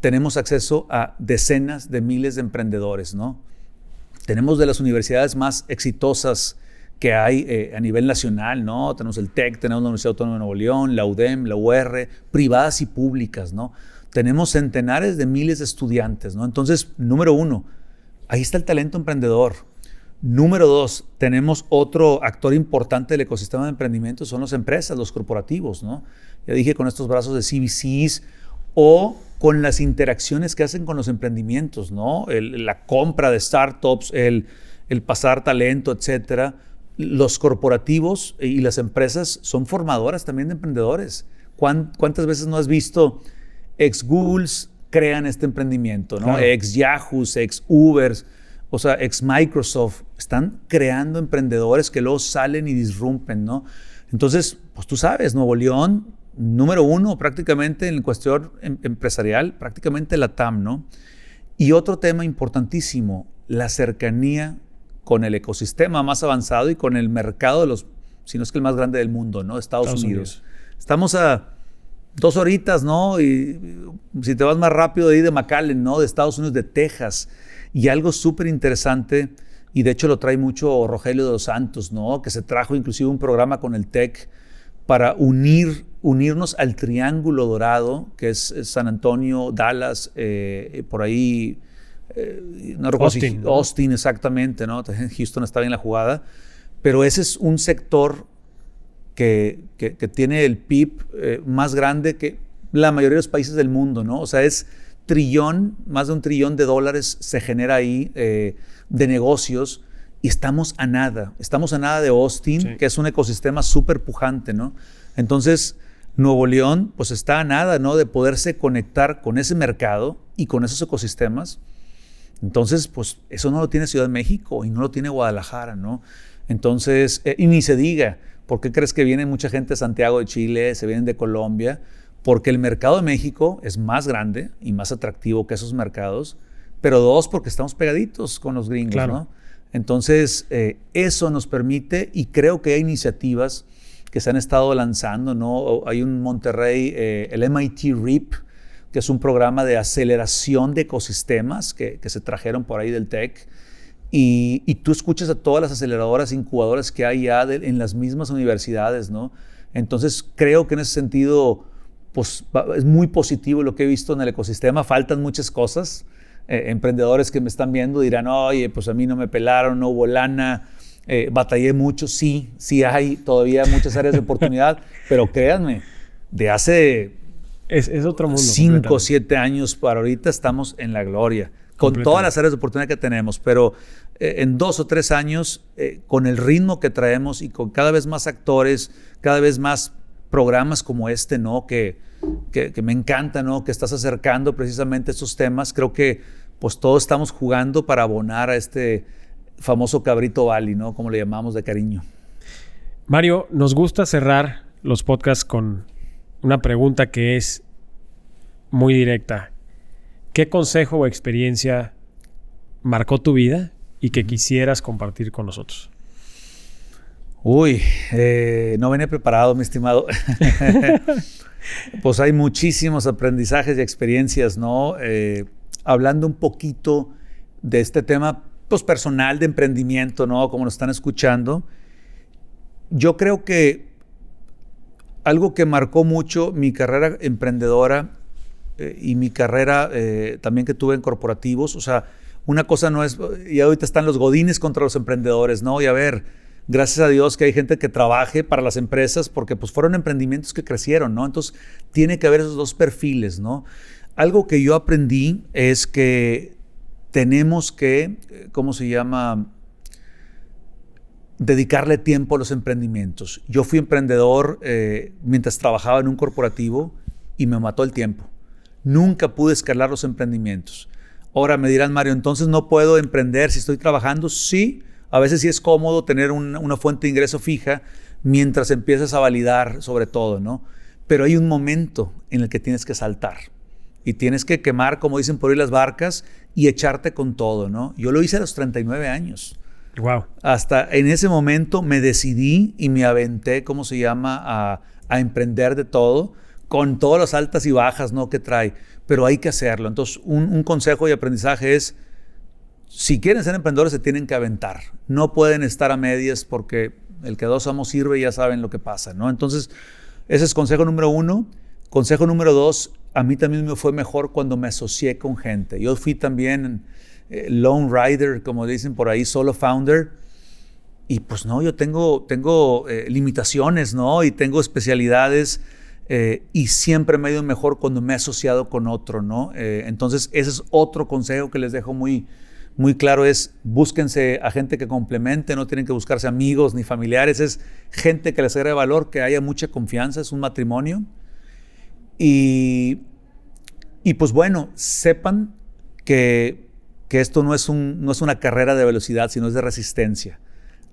tenemos acceso a decenas de miles de emprendedores, ¿no? Tenemos de las universidades más exitosas que hay a nivel nacional, ¿no? Tenemos el TEC, tenemos la Universidad Autónoma de Nuevo León, la UDEM, la UR, privadas y públicas, ¿no? Tenemos centenares de miles de estudiantes, ¿no? Entonces, número 1, ahí está el talento emprendedor. Número 2, tenemos otro actor importante del ecosistema de emprendimiento, son las empresas, los corporativos, ¿no? Ya dije, con estos brazos de CVCs o con las interacciones que hacen con los emprendimientos, ¿no? La compra de startups, el pasar talento, etcétera. Los corporativos y las empresas son formadoras también de emprendedores. ¿Cuántas veces no has visto ex Googles crean este emprendimiento, ¿no? Claro. Ex Yahoos, ex Ubers, o sea, ex Microsoft, están creando emprendedores que luego salen y disrumpen, ¿no? Entonces, pues tú sabes, Nuevo León, número 1 prácticamente en cuestión empresarial, prácticamente la TAM, ¿no? Y otro tema importantísimo, la cercanía con el ecosistema más avanzado y con el mercado de los, si no es que el más grande del mundo, ¿no? Estados Unidos. Estamos a 2 horitas, ¿no? Y si te vas más rápido de ahí de McAllen, ¿no? De Estados Unidos, de Texas. Y algo súper interesante, y de hecho lo trae mucho Rogelio de los Santos, ¿no? Que se trajo inclusive un programa con el TEC para unirnos al Triángulo Dorado, que es San Antonio, Dallas, por ahí, no recuerdo si Austin, exactamente, ¿no? Houston está bien la jugada, pero ese es un sector que tiene el PIB más grande que la mayoría de los países del mundo, ¿no? O sea, es más de $1 trillón se genera ahí de negocios, y estamos a nada de Austin, sí, que es un ecosistema súper pujante, ¿no? Entonces, Nuevo León, pues está a nada, ¿no? De poderse conectar con ese mercado y con esos ecosistemas. Entonces, pues eso no lo tiene Ciudad de México y no lo tiene Guadalajara, ¿no? Entonces, y ni se diga, ¿por qué crees que viene mucha gente de Santiago de Chile, se vienen de Colombia? Porque el mercado de México es más grande y más atractivo que esos mercados, pero 2, porque estamos pegaditos con los gringos, claro, ¿no? Entonces, eso nos permite, y creo que hay iniciativas que se han estado lanzando, ¿no? Hay un Monterrey, el MIT REAP, que es un programa de aceleración de ecosistemas que se trajeron por ahí del TEC, y tú escuchas a todas las aceleradoras, incubadoras que hay ya en las mismas universidades, ¿no? Entonces, creo que en ese sentido, pues, es muy positivo lo que he visto en el ecosistema. Faltan muchas cosas. Emprendedores que me están viendo dirán, oye, pues a mí no me pelaron, no hubo lana, batallé mucho. Sí hay todavía muchas áreas de oportunidad, pero créanme, de hace es otro mundo, 5 o 7 años para ahorita estamos en la gloria, con todas las áreas de oportunidad que tenemos, pero en 2 o 3 años, con el ritmo que traemos y con cada vez más actores, cada vez más programas como este, ¿no? Que me encanta, ¿no? Que estás acercando precisamente estos temas. Creo que pues todos estamos jugando para abonar a este famoso cabrito Valley, ¿no? Como le llamamos de cariño. Mario, nos gusta cerrar los podcasts con una pregunta que es muy directa. ¿Qué consejo o experiencia marcó tu vida y que quisieras compartir con nosotros? Uy, no venía preparado, mi estimado. Pues hay muchísimos aprendizajes y experiencias, ¿no? Hablando un poquito de este tema, pues, personal de emprendimiento, ¿no? Como nos están escuchando. Yo creo que algo que marcó mucho mi carrera emprendedora y mi carrera también que tuve en corporativos, o sea, una cosa no es, y ahorita están los godines contra los emprendedores, ¿no? Y a ver, gracias a Dios que hay gente que trabaje para las empresas porque pues fueron emprendimientos que crecieron, ¿no? Entonces tiene que haber esos 2 perfiles, ¿no? Algo que yo aprendí es que tenemos que, ¿cómo se llama? Dedicarle tiempo a los emprendimientos. Yo fui emprendedor mientras trabajaba en un corporativo y me mató el tiempo. Nunca pude escalar los emprendimientos. Ahora me dirán, Mario, entonces no puedo emprender si estoy trabajando. Sí, a veces sí es cómodo tener una fuente de ingreso fija mientras empiezas a validar sobre todo, ¿no? Pero hay un momento en el que tienes que saltar y tienes que quemar, como dicen por ahí, las barcas y echarte con todo, ¿no? Yo lo hice a los 39 años. Wow. Hasta en ese momento me decidí y me aventé, ¿cómo se llama?, a emprender de todo, con todas las altas y bajas, ¿no?, que trae, pero hay que hacerlo. Entonces, un consejo y aprendizaje es, si quieren ser emprendedores, se tienen que aventar. No pueden estar a medias porque el que dos amos sirve y ya saben lo que pasa, ¿no? Entonces, ese es consejo número 1. Consejo número 2, a mí también me fue mejor cuando me asocié con gente. Yo fui también lone rider, como dicen por ahí, solo founder. Y pues no, yo tengo limitaciones, ¿no? Y tengo especialidades y siempre me ha ido mejor cuando me he asociado con otro, ¿no? Entonces, ese es otro consejo que les dejo muy claro, es búsquense a gente que complemente, no tienen que buscarse amigos ni familiares, es gente que les agregue valor, que haya mucha confianza, es un matrimonio. Y pues bueno, sepan que esto no es una carrera de velocidad, sino es de resistencia.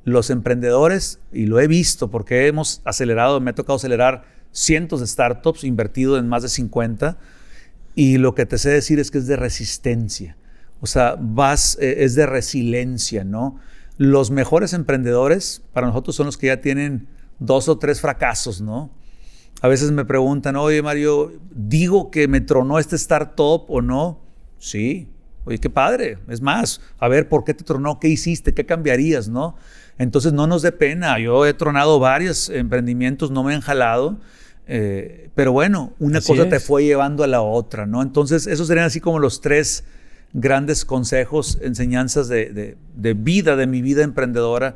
Los emprendedores, y lo he visto porque me ha tocado acelerar cientos de startups, invertido en más de 50, y lo que te sé decir es que es de resistencia. O sea, es de resiliencia, ¿no? Los mejores emprendedores para nosotros son los que ya tienen 2 o 3 fracasos, ¿no? A veces me preguntan, oye, Mario, ¿digo que me tronó este startup o no? Sí. Oye, qué padre. Es más, a ver, ¿por qué te tronó? ¿Qué hiciste? ¿Qué cambiarías, no? Entonces, no nos dé pena. Yo he tronado varios emprendimientos, no me han jalado. Pero bueno, una cosa te fue llevando a la otra, ¿no? Entonces, esos serían así como los 3 grandes consejos, enseñanzas de vida, de mi vida emprendedora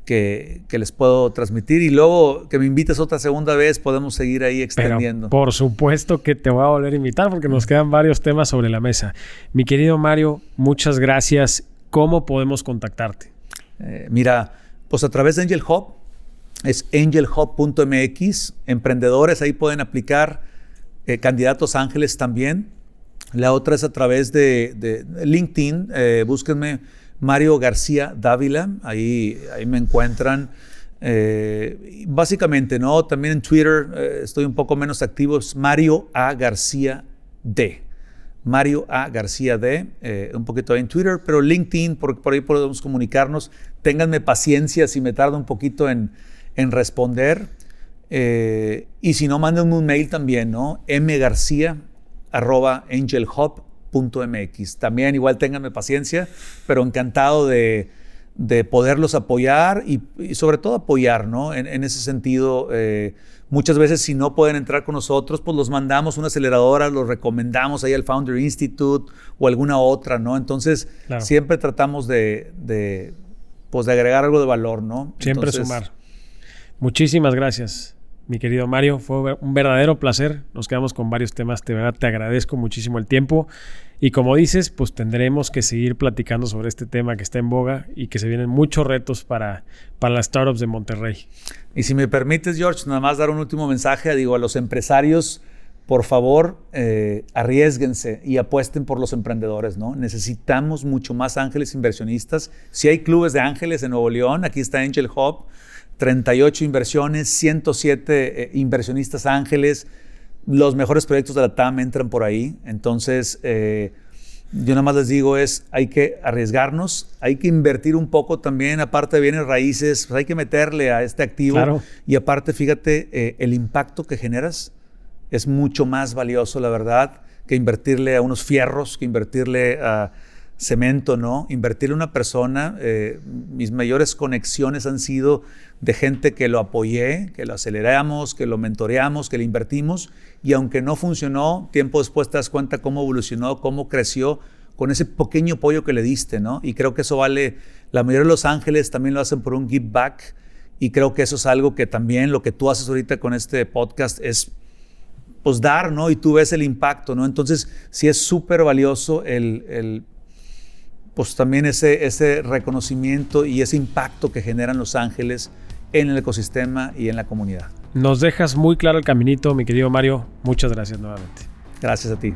que les puedo transmitir. Y luego que me invites otra segunda vez, podemos seguir ahí extendiendo. Pero por supuesto que te voy a volver a invitar porque nos quedan varios temas sobre la mesa. Mi querido Mario, muchas gracias. ¿Cómo podemos contactarte? Mira, pues a través de Angel Hub, es angelhub.mx. Emprendedores ahí pueden aplicar, candidatos ángeles también. La otra es a través de LinkedIn. Búsquenme Mario García Dávila, ahí me encuentran. Básicamente, ¿no? También en Twitter estoy un poco menos activo, es Mario A. García D. Mario A. García D, un poquito ahí en Twitter, pero LinkedIn, por ahí podemos comunicarnos. Ténganme paciencia si me tarda un poquito en responder. Y si no, mándenme un mail también, ¿no? mgarcia@angelhub.mx. También igual ténganme paciencia, pero encantado de poderlos apoyar y sobre todo apoyar, ¿no? En ese sentido, muchas veces si no pueden entrar con nosotros, pues los mandamos a una aceleradora, los recomendamos ahí al Founder Institute o alguna otra, ¿no? Entonces, claro, siempre tratamos de agregar algo de valor, ¿no? Siempre sumar. Muchísimas gracias, mi querido Mario. Fue un verdadero placer. Nos quedamos con varios temas. De verdad, te agradezco muchísimo el tiempo. Y como dices, pues tendremos que seguir platicando sobre este tema que está en boga y que se vienen muchos retos para las startups de Monterrey. Y si me permites, George, nada más dar un último mensaje. A los empresarios, por favor, arriésguense y apuesten por los emprendedores, ¿no? Necesitamos mucho más ángeles inversionistas. Si hay clubes de ángeles en Nuevo León, aquí está Angel Hub, 38 inversiones, 107 inversionistas ángeles. Los mejores proyectos de la TAM entran por ahí. Entonces, yo nada más les digo hay que arriesgarnos, hay que invertir un poco también, aparte de bienes raíces, pues hay que meterle a este activo. Claro. Y aparte, fíjate, el impacto que generas es mucho más valioso, la verdad, que invertirle a unos fierros, que invertirle a cemento, ¿no? Invertirle a una persona. Mis mayores conexiones han sido de gente que lo apoyé, que lo aceleramos, que lo mentoreamos, que le invertimos, y aunque no funcionó, tiempo después te das cuenta cómo evolucionó, cómo creció con ese pequeño apoyo que le diste, ¿no? Y creo que eso vale. La mayoría de los ángeles también lo hacen por un give back, y creo que eso es algo que también lo que tú haces ahorita con este podcast es pues dar, ¿no? Y tú ves el impacto, ¿no? Entonces sí es súper valioso pues también ese reconocimiento y ese impacto que generan los ángeles en el ecosistema y en la comunidad. Nos dejas muy claro el caminito, mi querido Mario. Muchas gracias nuevamente. Gracias a ti.